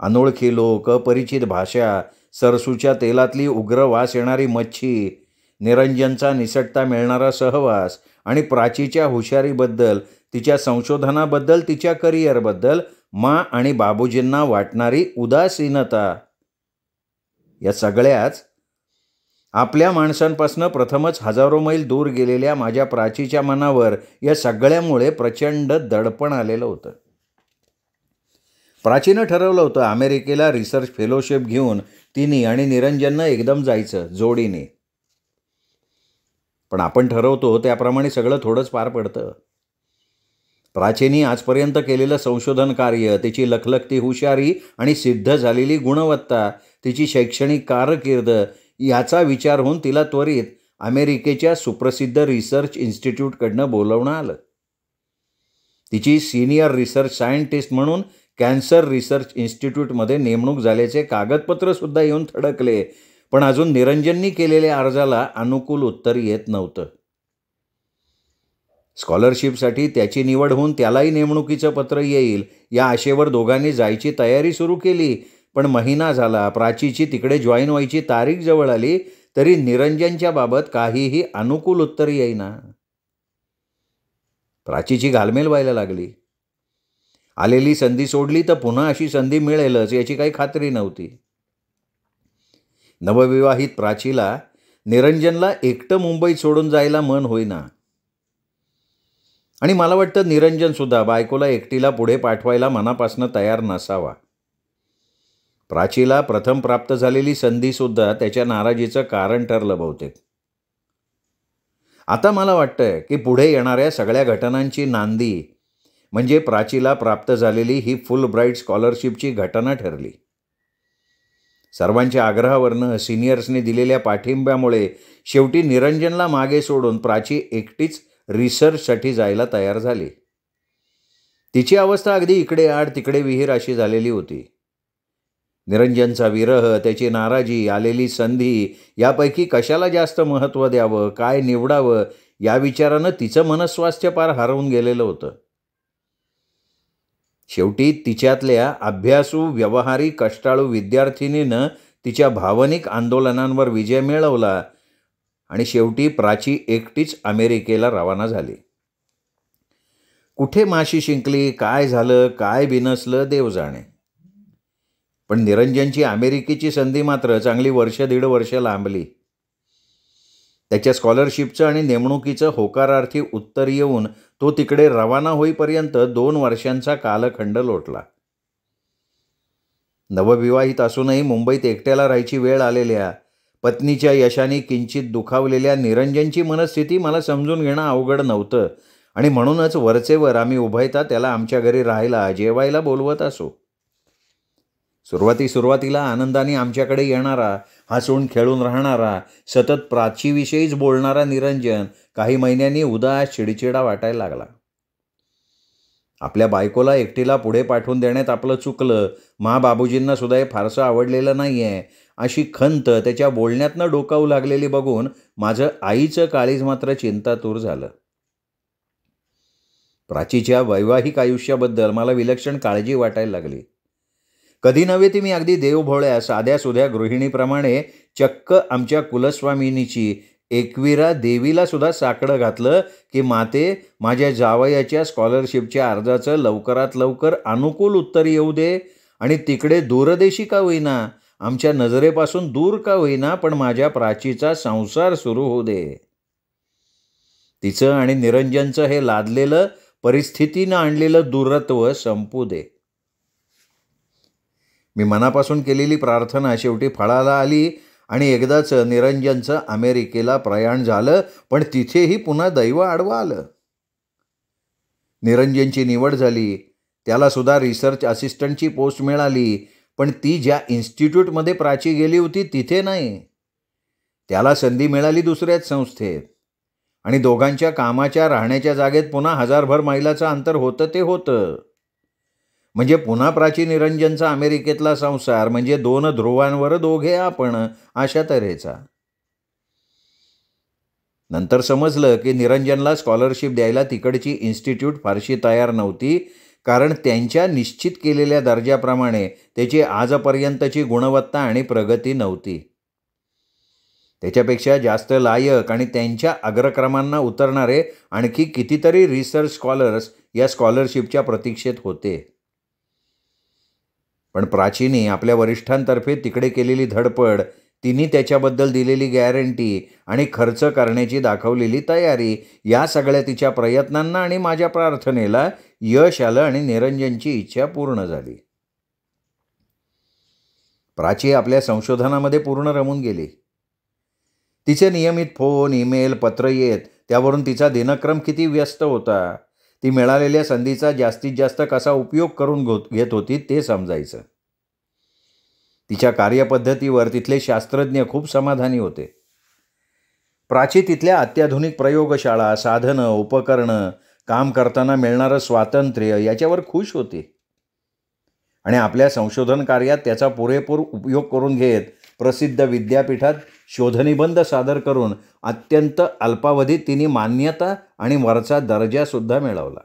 अनोळखी लोक, अपरिचित भाषा, सरसूच्या तेलातली उग्र वास येणारी मच्छी, निरंजनचा निसटता मिळणारा सहवास आणि प्राचीच्या हुशारीबद्दल, तिच्या संशोधनाबद्दल, तिच्या करिअरबद्दल आणि बाबूजींना वाटणारी उदासीनता या सगळ्याच आपल्या माणसांपासून प्रथमच हजारो मैल दूर गेलेल्या माझ्या प्राचीच्या मनावर या सगळ्यामुळे प्रचंड दडपण आलेलं होतं. प्राचीनं ठरवलं होतं अमेरिकेला रिसर्च फेलोशिप घेऊन तिने आणि निरंजननं एकदम जायचं जोडीने. पण आपण ठरवतो त्याप्रमाणे सगळं थोडंच पार पडतं. प्राचीनी आजपर्यंत केलेलं संशोधन कार्य, तिची लखलखती हुशारी आणि सिद्ध झालेली गुणवत्ता, तिची शैक्षणिक कारकीर्द याचा विचार होऊन तिला त्वरित अमेरिकेच्या सुप्रसिद्ध रिसर्च इन्स्टिट्यूटकडनं बोलवणं आलं. तिची सिनियर रिसर्च सायंटिस्ट म्हणून कॅन्सर रिसर्च इन्स्टिट्यूटमध्ये नेमणूक झाल्याचे कागदपत्रसुद्धा येऊन थडकले, पण अजून निरंजननी केलेल्या अर्जाला अनुकूल उत्तर येत नव्हतं. स्कॉलरशिपसाठी त्याची निवड होऊन त्यालाही नेमणुकीचं पत्र येईल या आशेवर दोघांनी जायची तयारी सुरू केली. पण महिना झाला, प्राचीची तिकडे जॉईन व्हायची तारीख जवळ आली, तरी निरंजनच्या बाबत काहीही अनुकूल उत्तर येईना. प्राचीची घालमेल व्हायला लागली. आलेली संधी सोडली तर पुन्हा अशी संधी मिळेलच याची काही खात्री नव्हती. नवविवाहित प्राचीला निरंजनला एकटं मुंबईत सोडून जायला मन होईना. आणि मला वाटतं निरंजनसुद्धा बायकोला एकटीला पुढे पाठवायला मनापासून तयार नसावा. प्राचीला प्रथम प्राप्त झालेली संधीसुद्धा त्याच्या नाराजीचं कारण ठरलं बहुतेक. आता मला वाटतंय की पुढे येणाऱ्या सगळ्या घटनांची नांदी म्हणजे प्राचीला प्राप्त झालेली ही फुल ब्राईट स्कॉलरशिपची घटना ठरली. सर्वांच्या आग्रहावरनं, सिनियर्सने दिलेल्या पाठिंब्यामुळे शेवटी निरंजनला मागे सोडून प्राची एकटीच रिसर्चसाठी जायला तयार झाली. तिची अवस्था अगदी इकडे आड तिकडे विहीर अशी झालेली होती. निरंजनचा विरह, त्याची नाराजी, आलेली संधी यापैकी कशाला जास्त महत्त्व द्यावं, काय निवडावं या विचारानं तिचं मनस्वास्थ्य पार हरवून गेलेलं होतं. शेवटी तिच्यातल्या अभ्यासू, व्यवहारी, कष्टाळू विद्यार्थिनीनं तिच्या भावनिक आंदोलनांवर विजय मिळवला आणि शेवटी प्राची एकटीच अमेरिकेला रवाना झाली. कुठे माशी शिंकली, काय झालं, काय बिनसलं देव जाणे. पण निरंजनची अमेरिकेची संधी मात्र चांगली दीड वर्ष लांबली. त्याच्या स्कॉलरशिपचं आणि नेमणुकीचं होकारार्थी उत्तर येऊन तो तिकडे रवाना होईपर्यंत 2 वर्षांचा कालखंड लोटला. नवविवाहित असूनही मुंबईत एकट्याला राहायची वेळ आलेल्या, पत्नीच्या यशाने किंचित दुखावलेल्या निरंजनची मनस्थिती मला समजून घेणं अवघड नव्हतं आणि म्हणूनच वरचेवर आम्ही उभयता त्याला आमच्या घरी राहायला, जेवायला बोलवत असो. सुरुवातीला आनंदाने आमच्याकडे येणारा, हसून खेळून राहणारा, सतत प्राचीविषयीच बोलणारा निरंजन काही महिन्यांनी उदास, चिडचिडा वाटायला लागला. आपल्या बायकोला एकटीला पुढे पाठवून देण्यात आपलं चुकलं, बाबूजींना सुद्धा हे फारसं आवडलेलं नाही आहे, अशी खंत त्याच्या बोलण्यातनं डोकावू लागलेली बघून माझं आईचं काळीज मात्र चिंतातूर झालं. प्राचीच्या वैवाहिक आयुष्याबद्दल मला विलक्षण काळजी वाटायला लागली. कधी नव्हे ती मी अगदी देवभोळ्या, साध्यासुध्या गृहिणीप्रमाणे चक्क आमच्या कुलस्वामिनीची एकविरा देवीला सुद्धा साकडं घातलं की माते, माझ्या जावयाच्या स्कॉलरशिपच्या अर्जाचं लवकरात लवकर अनुकूल उत्तर येऊ दे आणि तिकडे दूरदेशी का होईना, आमच्या नजरेपासून दूर का होईना, पण माझ्या प्राचीचा संसार सुरू होऊ दे. तिचं आणि निरंजनचं हे लादलेलं, परिस्थितीनं आणलेलं दूरत्व संपू दे. मी मनापासून केलेली प्रार्थना शेवटी फळाला आली आणि एकदाच निरंजनचं अमेरिकेला प्रयाण झालं. पण तिथेही पुन्हा दैव आडवं आलं. निरंजनची निवड झाली, त्याला सुद्धा रिसर्च असिस्टंटची पोस्ट मिळाली, पण ती ज्या इन्स्टिट्यूटमध्ये प्राची गेली होती तिथे नाही. त्याला संधी मिळाली दुसऱ्याच संस्थेत आणि दोघांच्या कामाच्या, राहण्याच्या जागेत पुन्हा 1000भर मैलाचं अंतर होतं ते होतं. म्हणजे पुन्हा प्राची निरंजनचा अमेरिकेतला संसार म्हणजे 2 ध्रुवांवर दोघे आपण, अशा तऱ्हेचा. नंतर समजलं की निरंजनला स्कॉलरशिप द्यायला तिकडची इन्स्टिट्यूट फारशी तयार नव्हती, कारण त्यांच्या निश्चित केलेल्या दर्जाप्रमाणे त्याची आजपर्यंतची गुणवत्ता आणि प्रगती नव्हती. त्याच्यापेक्षा जास्त लायक आणि त्यांच्या अग्रक्रमांना उतरणारे आणखी कितीतरी रिसर्च स्कॉलर्स या स्कॉलरशिपच्या प्रतीक्षेत होते. पण प्राचीने आपल्या वरिष्ठांतर्फे तिकडे केलेली धडपड, तिने त्याच्याबद्दल दिलेली गॅरंटी आणि खर्च करण्याची दाखवलेली तयारी, या सगळ्या तिच्या प्रयत्नांना आणि माझ्या प्रार्थनेला यश आलं आणि निरंजनची इच्छा पूर्ण झाली. प्राची आपल्या संशोधनामध्ये पूर्ण रमून गेली. तिचे नियमित फोन, ईमेल, पत्र येत, त्यावरून तिचा दिनक्रम किती व्यस्त होता. ती मिळालेल्या संधीचा जास्तीत जास्त कसा उपयोग करून घेत होती ते समजायचं. तिच्या कार्यपद्धतीवर तिथले शास्त्रज्ञ खूप समाधानी होते. प्राची तिथल्या अत्याधुनिक प्रयोगशाळा, साधनं, उपकरणं, काम करताना मिळणारं स्वातंत्र्य याच्यावर खुश होती. आणि आपल्या संशोधन कार्यात त्याचा पुरेपूर उपयोग करून घेत प्रसिद्ध विद्यापीठात शोधनिबंध सादर करून अत्यंत अल्पावधीत तिने मान्यता आणि वरचा दर्जासुद्धा मिळवला.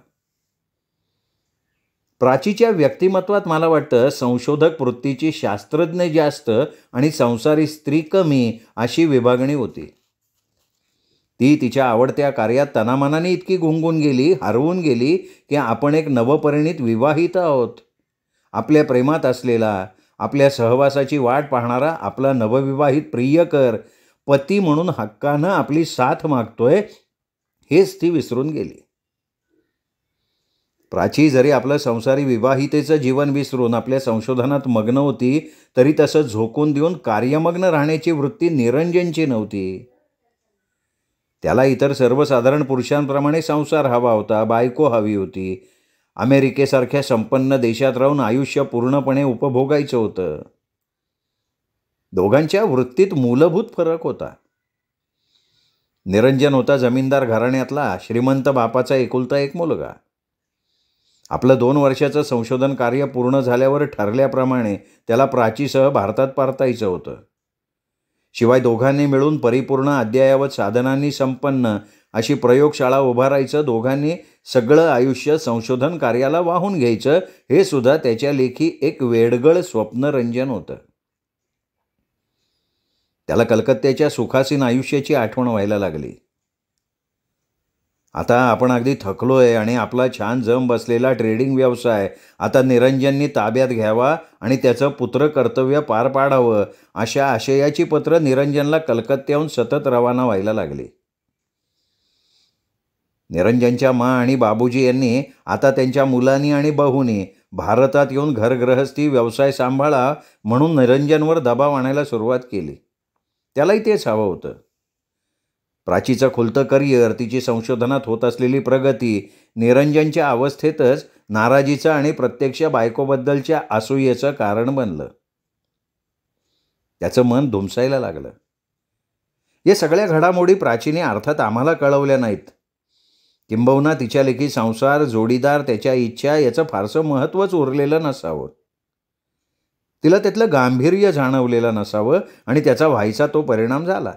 प्राचीच्या व्यक्तिमत्वात मला वाटतं संशोधक वृत्तीची शास्त्रज्ञ जास्त आणि संसारी स्त्री कमी अशी विभागणी होती. ती तिच्या आवडत्या कार्यात तनामनाने इतकी गुंगून गेली, हरवून गेली की आपण एक नवपरिणीत विवाहित आहोत. आपल्या प्रेमात असलेला, आपल्या सहवासाची वाट पाहणारा आपला नवविवाहित प्रियकर पती म्हणून हक्कानं आपली साथ मागतोय हेच ती विसरून गेली. प्राची जरी आपलं संसारी विवाहितेचं जीवन विसरून आपल्या संशोधनात मग्न होती, तरी तसं झोकून देऊन कार्यमग्न राहण्याची वृत्ती निरंजनची नव्हती. त्याला इतर सर्वसाधारण पुरुषांप्रमाणे संसार हवा होता, बायको हवी होती. अमेरिकेसारख्या संपन्न देशात राहून आयुष्य पूर्णपणे उपभोगायचं होतं. दोघांच्या वृत्तीत मूलभूत फरक होता. निरंजन होता जमीनदार घराण्यातला श्रीमंत बापाचा एकुलता एक मुलगा. आपलं 2 वर्षाचं संशोधन कार्य पूर्ण झाल्यावर ठरल्याप्रमाणे त्याला प्राचीसह भारतात परतायचं होतं. शिवाय दोघांनी मिळून परिपूर्ण अद्ययावत साधनांनी संपन्न अशी प्रयोगशाळा उभारायचं, दोघांनी सगळं आयुष्य संशोधन कार्याला वाहून घ्यायचं, हे सुद्धा त्याच्या लेखी एक वेडगळ स्वप्नरंजन होतं. त्याला कलकत्त्याच्या सुखासीन आयुष्याची आठवण व्हायला लागली. आता आपण अगदी थकलोय आणि आपला छान जम बसलेला ट्रेडिंग व्यवसाय आता निरंजननी ताब्यात घ्यावा आणि त्याचं पुत्र कर्तव्य पार पाडावं अशा आशयाची पत्र निरंजनला कलकत्त्याहून सतत रवाना व्हायला लागली. निरंजनच्या मा आणि बाबूजी यांनी आता त्यांच्या मुलांनी आणि बहूंनी भारतात येऊन घरगृहस्थी व्यवसाय सांभाळा म्हणून निरंजनवर दबाव आणायला सुरुवात केली. त्यालाही तेच हवं होतं. प्राचीचं खुलतं करिअर, तिची संशोधनात होत असलेली प्रगती निरंजनच्या अवस्थेतच नाराजीचं आणि प्रत्यक्ष बायकोबद्दलच्या असूयेचं कारण बनलं. त्याचं मन धुमसायला लागलं. या सगळ्या घडामोडी प्राचीने अर्थात आम्हाला कळवल्या नाहीत. किंबहुना तिच्या लेखी संसार, जोडीदार, त्याच्या इच्छा याचं फारसं महत्त्वच उरलेलं नसावं. तिला त्यातलं गांभीर्य जाणवलेलं नसावं आणि त्याचा व्हायचा तो परिणाम झाला.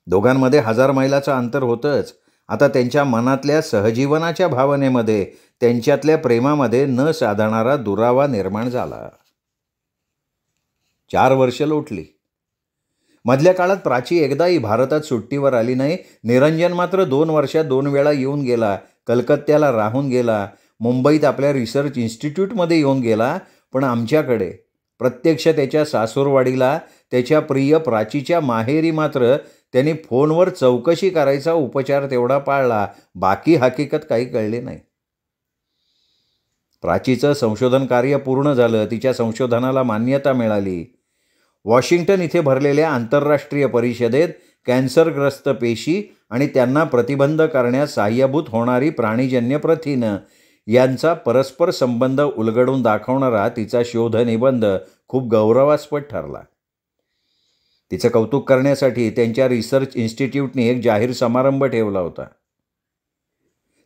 दोघांमध्ये 1000 मैलाचं अंतर होतंच. आता त्यांच्या मनातल्या सहजीवनाच्या भावनेमध्ये, त्यांच्यातल्या प्रेमामध्ये न साधणारा दुरावा निर्माण झाला. 4 वर्ष लोटली. मधल्या काळात प्राची एकदाही भारतात सुट्टीवर आली नाही. निरंजन मात्र 2 वर्षात 2 वेळा येऊन गेला. कलकत्त्याला राहून गेला. मुंबईत आपल्या रिसर्च इन्स्टिट्यूटमध्ये येऊन गेला. पण आमच्याकडे प्रत्यक्ष त्याच्या सासूरवाडीला, त्याच्या प्रिय प्राचीच्या माहेरी मात्र त्यांनी फोनवर चौकशी करायचा उपचार तेवढा पाळला. बाकी हकीकत काही कळली नाही. प्राचीचं संशोधन कार्य पूर्ण झालं. तिच्या संशोधनाला मान्यता मिळाली. वॉशिंग्टन इथे भरलेल्या आंतरराष्ट्रीय परिषदेत कॅन्सरग्रस्त पेशी आणि त्यांना प्रतिबंध करण्यास सहाय्यभूत होणारी प्राणीजन्य प्रथिनं यांचा परस्पर संबंध उलगडून दाखवणारा तिचा शोधनिबंध खूप गौरवास्पद ठरला. तिचं कौतुक करण्यासाठी त्यांच्या रिसर्च इन्स्टिट्यूटने एक जाहीर समारंभ ठेवला होता.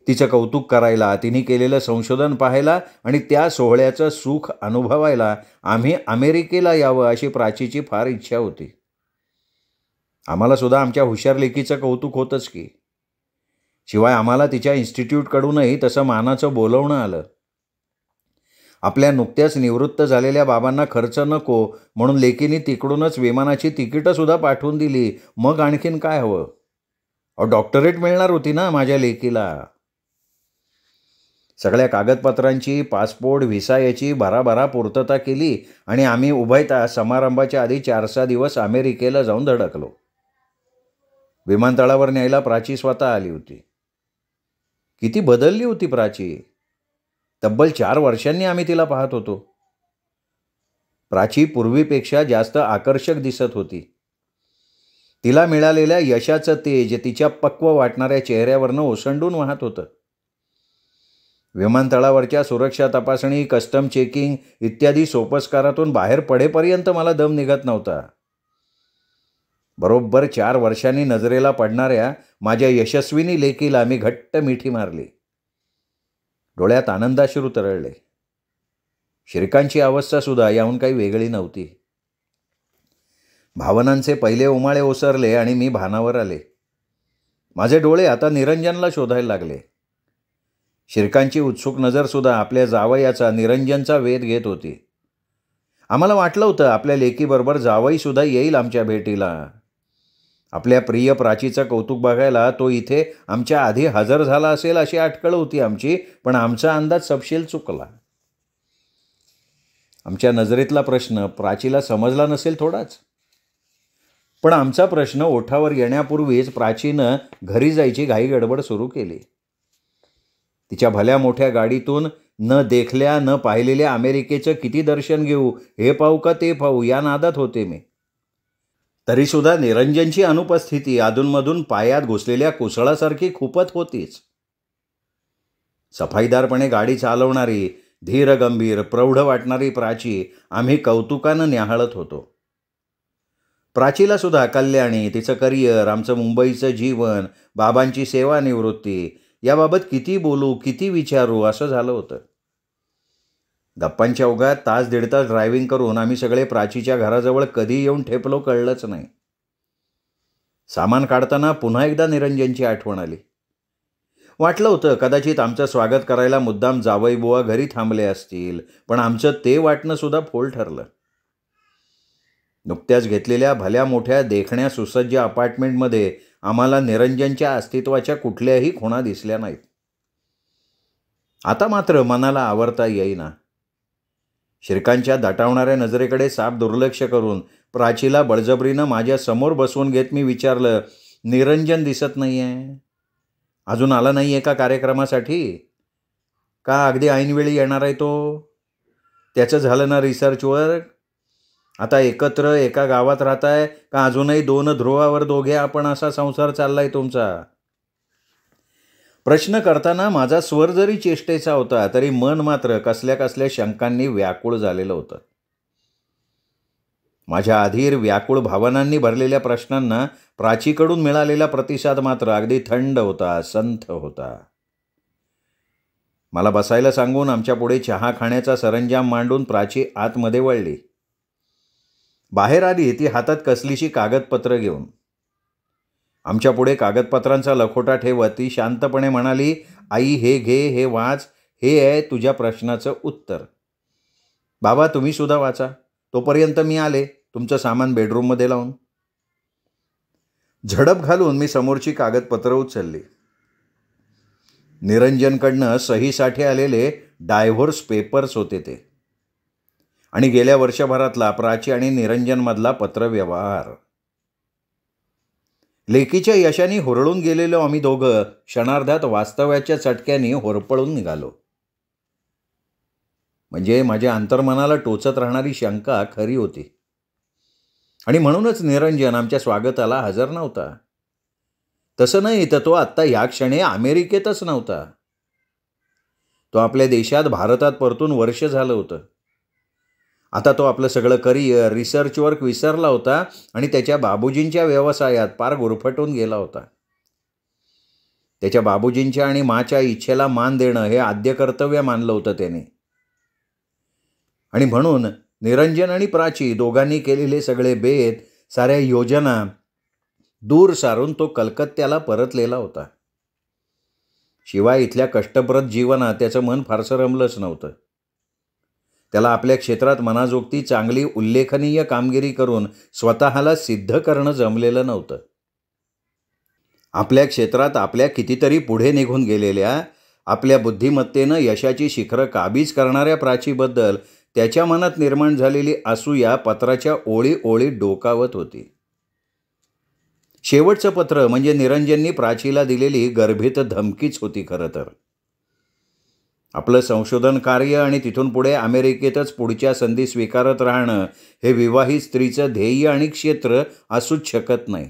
तिचं कौतुक करायला, तिने केलेलं संशोधन पाहायला आणि त्या सोहळ्याचं सुख अनुभवायला आम्ही अमेरिकेला यावं अशी प्राचीची फार इच्छा होती. आम्हाला सुद्धा आमच्या हुशार लेकीचं कौतुक होतंच की. शिवाय आम्हाला तिच्या इन्स्टिट्यूटकडूनही तसं मानाचं बोलवणं आलं. आपल्या नुकत्याच निवृत्त झालेल्या बाबांना खर्च नको म्हणून लेकीने तिकडूनच विमानाची तिकीटंसुद्धा पाठवून दिली. मग आणखीन काय हवं? डॉक्टरेट मिळणार होती ना माझ्या लेकीला. सगळ्या कागदपत्रांची, पासपोर्ट, व्हिसा याची भराभरा पूर्तता केली आणि आम्ही उभयता समारंभाच्या आधी 4-6 दिवस अमेरिकेला जाऊन धडकलो. विमानतळावर न्यायला प्राची स्वतः आली होती. किती बदलली होती प्राची. तब्बल 4 वर्षांनी आम्ही तिला पाहत होतो. प्राची पूर्वीपेक्षा जास्त आकर्षक दिसत होती. तिला मिळालेल्या यशाचं तेज तिच्या पक्व वाटणाऱ्या चेहऱ्यावरनं ओसंडून वाहत होतं. विमानतळावरच्या सुरक्षा तपासणी, कस्टम चेकिंग इत्यादी सोपस्कारातून बाहेर पडेपर्यंत मला दम निघत नव्हता. बरोबर 4 वर्षांनी नजरेला पडणाऱ्या माझ्या यशस्विनी लेकीला मी घट्ट मिठी मारली. डोळ्यात आनंदाश्रू तरळले. श्रीकांतची अवस्था सुद्धा याहून काही वेगळी नव्हती. भावनांचे पहिले उमाळे ओसरले आणि मी भानावर आले. माझे डोळे आता निरंजनला शोधायला लागले. श्रीकांतची उत्सुक नजरसुद्धा आपल्या जावयाचा निरंजनचा वेध घेत होती. आम्हाला वाटलं होतं आपल्या लेकीबरोबर जावईसुद्धा येईल आमच्या भेटीला. आपल्या प्रिय प्राचीचं कौतुक बघायला तो इथे आमच्या आधी हजर झाला असेल अशी अटकळ होती आमची, पण आमचा अंदाज सपशेल चुकला. आमच्या नजरेतला प्रश्न प्राचीला समजला नसेल थोडाच, पण आमचा प्रश्न ओठावर येण्यापूर्वीच प्राचीनं घरी जायची घाई गडबड सुरू केली. तिच्या भल्या मोठ्या गाडीतून न देखल्या न पाहिलेल्या अमेरिकेचं किती दर्शन घेऊ, हे पाहू का ते पाहू या नादात होते मी. तरीसुद्धा निरंजनची अनुपस्थिती अधूनमधून पायात घुसलेल्या कुसळासारखी खुपत होतीच. सफाईदारपणे गाडी चालवणारी, धीरगंभीर, प्रौढ वाटणारी प्राची आम्ही कौतुकानं न्याहाळत होतो. प्राचीला सुद्धा कल्याणी, तिचं करिअर, आमचं मुंबईचं जीवन, बाबांची सेवानिवृत्ती याबाबत किती बोलू, किती विचारू असं झालं होतं. गप्पांच्या ओघात तास दीड तास ड्रायव्हिंग करून आम्ही सगळे प्राचीच्या घराजवळ कधी येऊन ठेपलो कळलंच नाही. सामान काढताना पुन्हा एकदा निरंजनची आठवण आली. वाटलं होतं कदाचित आमचं स्वागत करायला मुद्दाम जावईबुवा घरी थांबले असतील, पण आमचं ते वाटणं सुद्धा फोल ठरलं. नुकत्याच घेतलेल्या भल्या मोठ्या देखण्या सुसज्ज अपार्टमेंटमध्ये आम्हाला निरंजनच्या अस्तित्वाच्या कुठल्याही खुणा दिसल्या नाहीत. आता मात्र मनाला आवरता येईना. श्रीकांतच्या दटावणाऱ्या नजरेकडे साफ दुर्लक्ष करून प्राचीला बळजबरीनं माझ्या समोर बसवून घेत मी विचारलं, निरंजन दिसत नाही आहे? अजून आला नाही आहे का कार्यक्रमासाठी? का अगदी ऐनवेळी येणार आहे तो? त्याचं झालं ना रिसर्च वर्क? आता एकत्र एका गावात राहताय का अजूनही 2 ध्रुवावर दोघे आपण असा संसार चाललाय तुमचा? प्रश्न करताना माझा स्वर जरी चेष्टेचा होता तरी मन मात्र कसल्या कसल्या शंकांनी व्याकुळ झालेलं होतं. माझ्या अधीर व्याकुळ भावनांनी भरलेल्या प्रश्नांना प्राचीकडून मिळालेला प्रतिसाद मात्र अगदी थंड होता, संथ होता. मला बसायला सांगून आमच्या पुढे चहा खाण्याचा सरंजाम मांडून प्राची आतमध्ये वळली. बाहेर आली ती हातात कसलीशी कागदपत्र घेऊन. आमच्या पुढे कागदपत्रांचा लखोटा ठेवत ती शांतपणे म्हणाली, आई हे घे, हे वाच, हे आहे तुझ्या प्रश्नाचं उत्तर. बाबा तुम्ही सुद्धा वाचा, तोपर्यंत मी आले तुमचं सामान बेडरूममध्ये लावून. झडप घालून मी समोरची कागदपत्र उचलली. निरंजनकडनं सहीसाठी आलेले डायव्होर्स पेपर्स होते ते, आणि गेल्या वर्षभरातला प्राची आणि निरंजनमधला पत्रव्यवहार. लेकीच्या यशाने हुरळून गेलेलो आम्ही दोघं क्षणार्धात वास्तव्याच्या चटक्याने होरपळून निघालो. म्हणजे माझ्या अंतर्मनाला टोचत राहणारी शंका खरी होती. आणि म्हणूनच निरंजन आमच्या स्वागताला हजर नव्हता. तसं नाही तर तो आत्ता या क्षणी अमेरिकेतच नव्हता. तो आपल्या देशात भारतात परतून वर्ष झालं होतं. आता तो आपलं सगळं करिअर, रिसर्च वर्क विसरला होता आणि त्याच्या बाबूजींच्या व्यवसायात पार गुरफटून गेला होता. त्याच्या बाबूजींच्या आणि माच्या इच्छेला मान देणं हे आद्य कर्तव्य मानलं होतं त्याने. आणि म्हणून निरंजन आणि प्राची दोघांनी केलेले सगळे बेत, साऱ्या योजना दूर सारून तो कलकत्त्याला परतलेला होता. शिवाय इथल्या कष्टप्रद जीवनात त्याचं मन फारसं रमलंच नव्हतं. त्याला आपल्या क्षेत्रात मनाजोगती चांगली उल्लेखनीय कामगिरी करून स्वतःला सिद्ध करणं जमलेलं नव्हतं. आपल्या क्षेत्रात आपल्या कितीतरी पुढे निघून गेलेल्या, आपल्या बुद्धिमत्तेनं यशाची शिखरं काबीज करणाऱ्या प्राचीबद्दल त्याच्या मनात निर्माण झालेली असूया पत्राच्या ओळी ओळी डोकावत होती. शेवटचं पत्र म्हणजे निरंजननी प्राचीला दिलेली गर्भित धमकीच होती खरं तर. आपलं संशोधन कार्य आणि तिथून पुढे अमेरिकेतच पुढच्या संधी स्वीकारत राहणं हे विवाहित स्त्रीचं ध्येय आणि क्षेत्र असूच शकत नाही.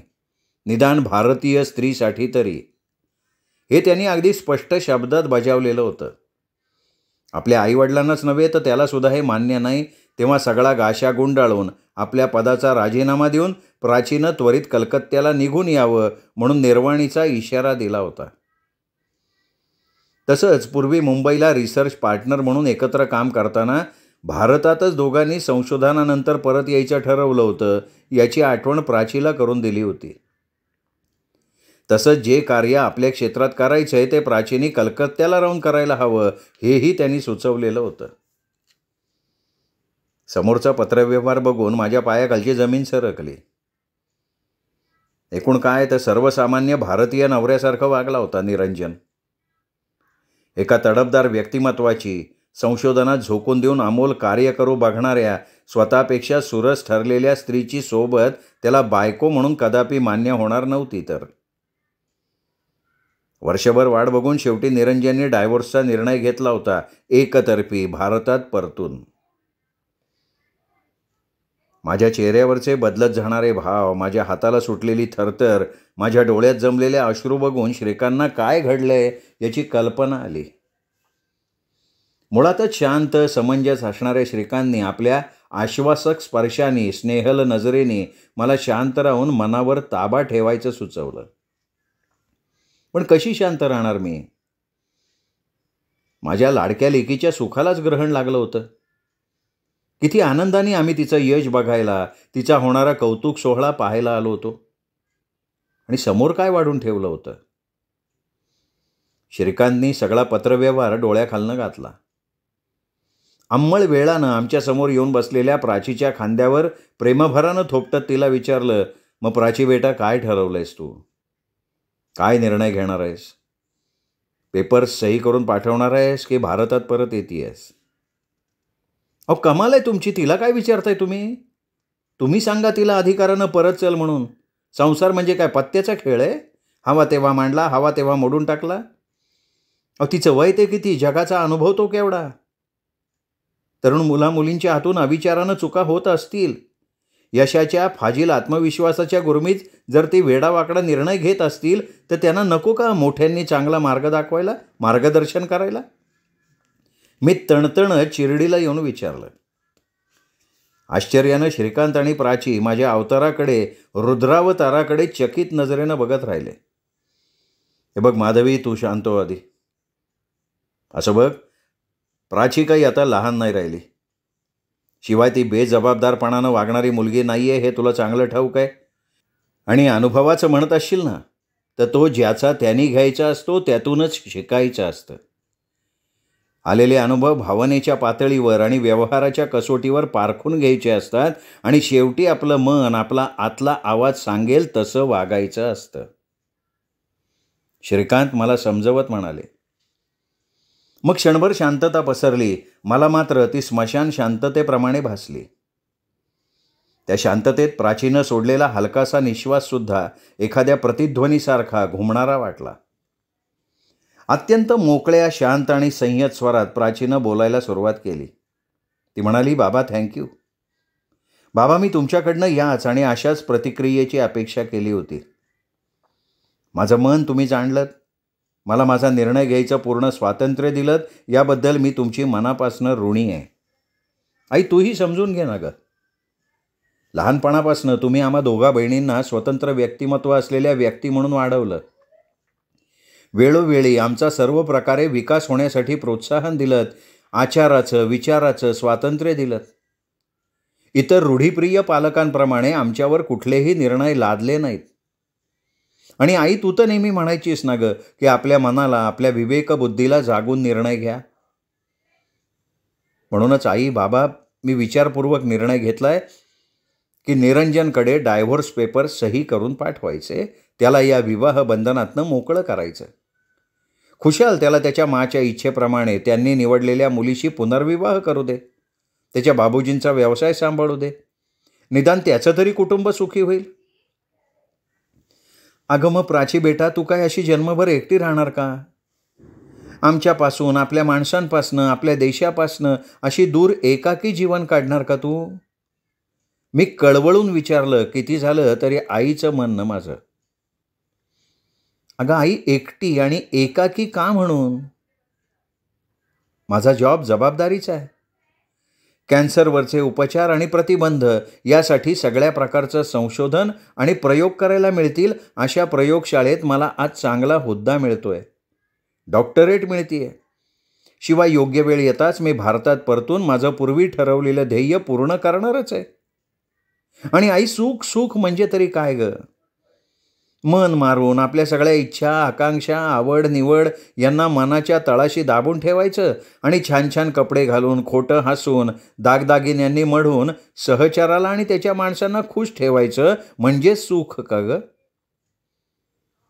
निदान भारतीय स्त्रीसाठी तरी. हे त्यांनी अगदी स्पष्ट शब्दात बजावलेलं होतं. आपल्या आईवडिलांनाच नव्हे तर त्यालासुद्धा हे मान्य नाही, तेव्हा सगळा गाशा गुंडाळून आपल्या पदाचा राजीनामा देऊन प्राचीनं त्वरित कलकत्त्याला निघून यावं म्हणून निर्वाणीचा इशारा दिला होता. तसंच पूर्वी मुंबईला रिसर्च पार्टनर म्हणून एकत्र काम करताना भारतातच दोघांनी संशोधनानंतर परत यायचं ठरवलं होतं, याची आठवण प्राचीला करून दिली होती. तसंच जे कार्य आपल्या क्षेत्रात करायचं आहे ते प्राचीनी कलकत्त्याला राहून करायला हवं, हेही त्यांनी सुचवलेलं होतं. समोरचा पत्रव्यवहार बघून माझ्या पायाखालची जमीन सरकली. एकूण काय तर सर्वसामान्य भारतीय नवऱ्यासारखं वागला होता निरंजन. एका तडफदार व्यक्तिमत्वाची, संशोधनात झोकून देऊन अमोल कार्य करू बघणाऱ्या, स्वतःपेक्षा सुरस ठरलेल्या स्त्रीची सोबत त्याला बायको म्हणून कदापि मान्य होणार नव्हती. तर वर्षभर वाट बघून शेवटी निरंजनने डायव्होर्सचा निर्णय घेतला होता, एकतर्फी भारतात परतून. माझ्या चेहऱ्यावरचे बदलत जाणारे भाव, माझ्या हाताला सुटलेली थरथर, माझ्या डोळ्यात जमलेले अश्रू बघून श्रीकांतना काय घडलंय याची कल्पना आली. मुळातच शांत समंजस असणाऱ्या श्रीकांतने आपल्या आश्वासक स्पर्शाने, स्नेहल नजरेने मला शांत राहून मनावर ताबा ठेवायचं सुचवलं. पण कशी शांत राहणार मी? माझ्या लाडक्या लेकीच्या सुखालाच ग्रहण लागलं होतं. किती आनंदाने आम्ही तिचं यश बघायला, तिचा होणारा कौतुक सोहळा पाहायला आलो होतो. आणि समोर काय वाढून ठेवलं होतं? श्रीकांतनी सगळा पत्रव्यवहार डोळ्याखालनं घातला. अंमळ वेळानं आमच्यासमोर येऊन बसलेल्या प्राचीच्या खांद्यावर प्रेमभरानं थोपटत तिला विचारलं, मग प्राची बेटा, काय ठरवलंयस तू? काय निर्णय घेणार आहेस? पेपर्स सही करून पाठवणार आहेस की भारतात परत येतेयस? अहो कमाल आहे तुमची, तिला काय विचारताय तुम्ही? तुम्ही सांगा तिला अधिकारानं परत चल म्हणून. संसार म्हणजे काय पत्त्याचा खेळ आहे? हवा तेव्हा मांडला, हवा तेव्हा मोडून टाकला. अहो तिचं वय ते किती, जगाचा अनुभव तो केवढा? तरुण मुलामुलींच्या हातून अविचारानं चुका होत असतील, यशाच्या फाजील आत्मविश्वासाच्या गुरमीत जर ती वेडावाकडा निर्णय घेत असतील, तर त्यांना नको का मोठ्यांनी चांगला मार्ग दाखवायला, मार्गदर्शन करायला? मी तणतणत चिरडीला येऊन विचारलं. आश्चर्यानं श्रीकांत आणि प्राची माझ्या अवताराकडे, रुद्रावताराकडे चकित नजरेनं बघत राहिले. हे बघ माधवी, तू शांत हो आधी. असं बघ, प्राची काही आता लहान नाही राहिली. शिवाय ती बेजबाबदारपणानं वागणारी मुलगी नाही आहे, हे तुला चांगलं ठाऊक आहे. आणि अनुभवाचं म्हणत असशील ना, तर तो ज्याचा त्यानी घ्यायचा असतो, त्यातूनच शिकायचं असतं. आलेले अनुभव भावनेच्या पातळीवर आणि व्यवहाराच्या कसोटीवर पारखून घ्यायचे असतात आणि शेवटी आपलं मन, आपला आतला आवाज सांगेल तसं वागायचं असतं. श्रीकांत मला समजवत म्हणाले. मग क्षणभर शांतता पसरली. मला मात्र ती स्मशान शांततेप्रमाणे भासली. त्या शांततेत प्राचीनं सोडलेला हलकासा निश्वाससुद्धा एखाद्या प्रतिध्वनीसारखा घुमणारा वाटला. अत्यंत मोकळ्या, शांत आणि संयत स्वरात प्राचीनं बोलायला सुरुवात केली. ती म्हणाली, बाबा थँक्यू. बाबा, मी तुमच्याकडनं याच आणि अशाच प्रतिक्रियेची अपेक्षा केली होती. माझं मन तुम्ही जाणलंत, मला माझा निर्णय घ्यायचं पूर्ण स्वातंत्र्य दिलं, याबद्दल मी तुमची मनापासनं ऋणी आहे. आई, तूही समजून घे ना गं. लहानपणापासनं तुम्ही आम्हा दोघा बहिणींना स्वतंत्र व्यक्तिमत्व असलेल्या व्यक्ती म्हणून वाढवलं. वेळोवेळी आमचा सर्व प्रकारे विकास होण्यासाठी प्रोत्साहन दिलं. आचाराचं, विचाराचं स्वातंत्र्य दिलं. इतर रूढीप्रिय पालकांप्रमाणे आमच्यावर कुठलेही निर्णय लादले नाहीत. आणि आई, तू तर नेहमी म्हणायचीस ना गं की आपल्या मनाला, आपल्या विवेकबुद्धीला जागून निर्णय घ्या. म्हणूनच आई, बाबा, मी विचारपूर्वक निर्णय घेतलाय की निरंजनकडे डायव्होर्स पेपर सही करून पाठवायचे, त्याला या विवाह बंधनातनं मोकळं करायचं. खुशाल त्याला त्याच्या माच्या इच्छेप्रमाणे त्यांनी निवडलेल्या मुलीशी पुनर्विवाह करू दे. त्याच्या बाबूजींचा व्यवसाय सांभाळू दे. निदान त्याचं तरी कुटुंब सुखी होईल. अगं मग प्राची बेटा, तू काय अशी जन्मभर एकटी राहणार का? आमच्यापासून, आपल्या माणसांपासनं, आपल्या देशापासनं अशी दूर एकाकी जीवन काढणार का तू? मी कळवळून विचारलं. किती झालं तरी आईचं म्हणणं माझं. अगं आई, एकटी आणि एकाकी का म्हणून? माझा जॉब जबाबदारीचा आहे. कॅन्सरवरचे उपचार आणि प्रतिबंध यासाठी सगळ्या प्रकारचं संशोधन आणि प्रयोग करायला मिळतील अशा प्रयोगशाळेत मला आज चांगला हुद्दा मिळतोय. डॉक्टरेट मिळतीये. शिवाय योग्य वेळ येताच मी भारतात परतून माझं पूर्वी ठरवलेलं ध्येय पूर्ण करणारच आहे. आणि आई, सुख सुख म्हणजे तरी काय ग? मन मारून आपल्या सगळ्या इच्छा, आकांक्षा, आवड निवड यांना मनाच्या तळाशी दाबून ठेवायचं आणि छान छान कपडे घालून, खोटं हसून, दागदागिन्यांनी मढून सहचराला आणि त्याच्या माणसांना खुश ठेवायचं म्हणजे सुख का ग?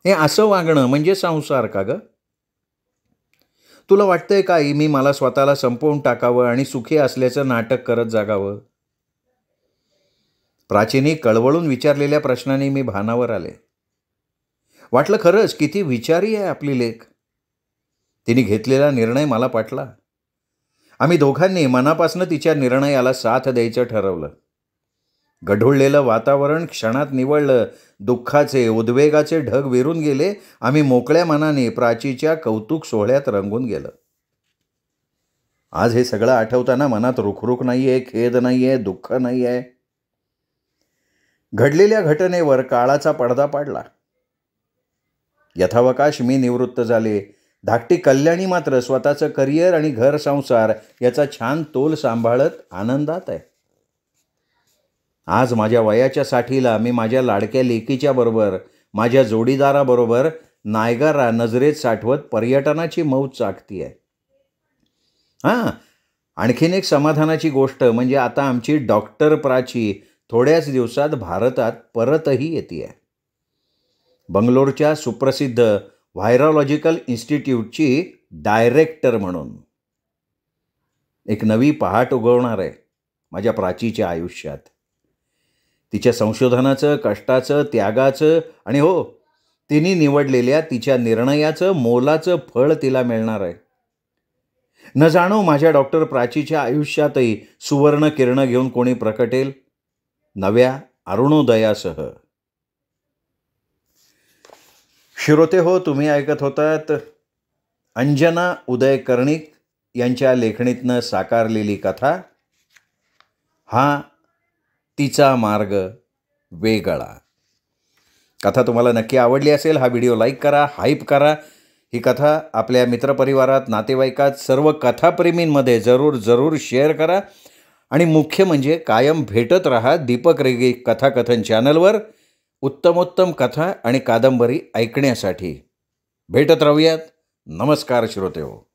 हे असं वागणं म्हणजे संसार का ग? तुला वाटतंय का आई, मी मला स्वतःला संपवून टाकावं आणि सुखी असल्याचं नाटक करत जागावं? प्राचीनी कळवळून विचारलेल्या प्रश्नांनी मी भानावर आले. वाटलं खरंच किती विचारी आहे आपली लेक. तिने घेतलेला निर्णय मला पटला. आम्ही दोघांनी मनापासून तिच्या निर्णयाला साथ द्यायचं ठरवलं. गढुळलेलं वातावरण क्षणात निवळलं. दुःखाचे, उद्वेगाचे ढग विरून गेले. आम्ही मोकळ्या मनाने प्राचीच्या कौतुक सोहळ्यात रंगून गेलं. आज हे सगळं आठवताना मनात रुखरुख नाहीये, खेद नाहीये, दुःख नाहीये. घडलेल्या घटनेवर काळाचा पडदा पाडला. यथावकाश मी निवृत्त झाले. धाकटी कल्याणी मात्र स्वतःचं करिअर आणि घर संसार याचा छान तोल सांभाळत आनंदात आहे. आज माझ्या वयाच्या साठीला मी माझ्या लाडक्या लेकीच्या बरोबर, माझ्या जोडीदाराबरोबर नायगारा नजरेत साठवत पर्यटनाची मौज चाकतीये. हां, आणखीन एक समाधानाची गोष्ट म्हणजे आता आमची डॉक्टर प्राची थोड्याच दिवसात भारतात परतही येते. बंगलोरच्या सुप्रसिद्ध व्हायरॉलॉजिकल इन्स्टिट्यूटची डायरेक्टर म्हणून. एक नवी पहाट उगवणार आहे माझ्या प्राचीच्या आयुष्यात. तिच्या संशोधनाचं, कष्टाचं, त्यागाचं आणि हो, तिने निवडलेल्या तिच्या निर्णयाचं मोलाचं फळ तिला मिळणार आहे. न जाणो माझ्या डॉक्टर प्राचीच्या आयुष्यातही सुवर्ण किरणं घेऊन कोणी प्रकटेल नव्या अरुणोदयासह. श्रोते हो, तुम्ही ऐकत होतात अंजना उदय कर्णिक यांच्या लेखणीतनं साकारलेली कथा हा तिचा मार्ग वेगळा. कथा तुम्हाला नक्की आवडली असेल. हा व्हिडिओ लाईक करा, हाईप करा. ही कथा आपल्या मित्रपरिवारात, नातेवाईकात, सर्व कथाप्रेमींमध्ये जरूर जरूर शेअर करा. आणि मुख्य म्हणजे कायम भेटत राहा दीपक रेगे कथाकथन चॅनलवर उत्तमोत्तम कथा आणि कादंबरी ऐकण्यासाठी. भेटत राहूयात. नमस्कार श्रोते हो.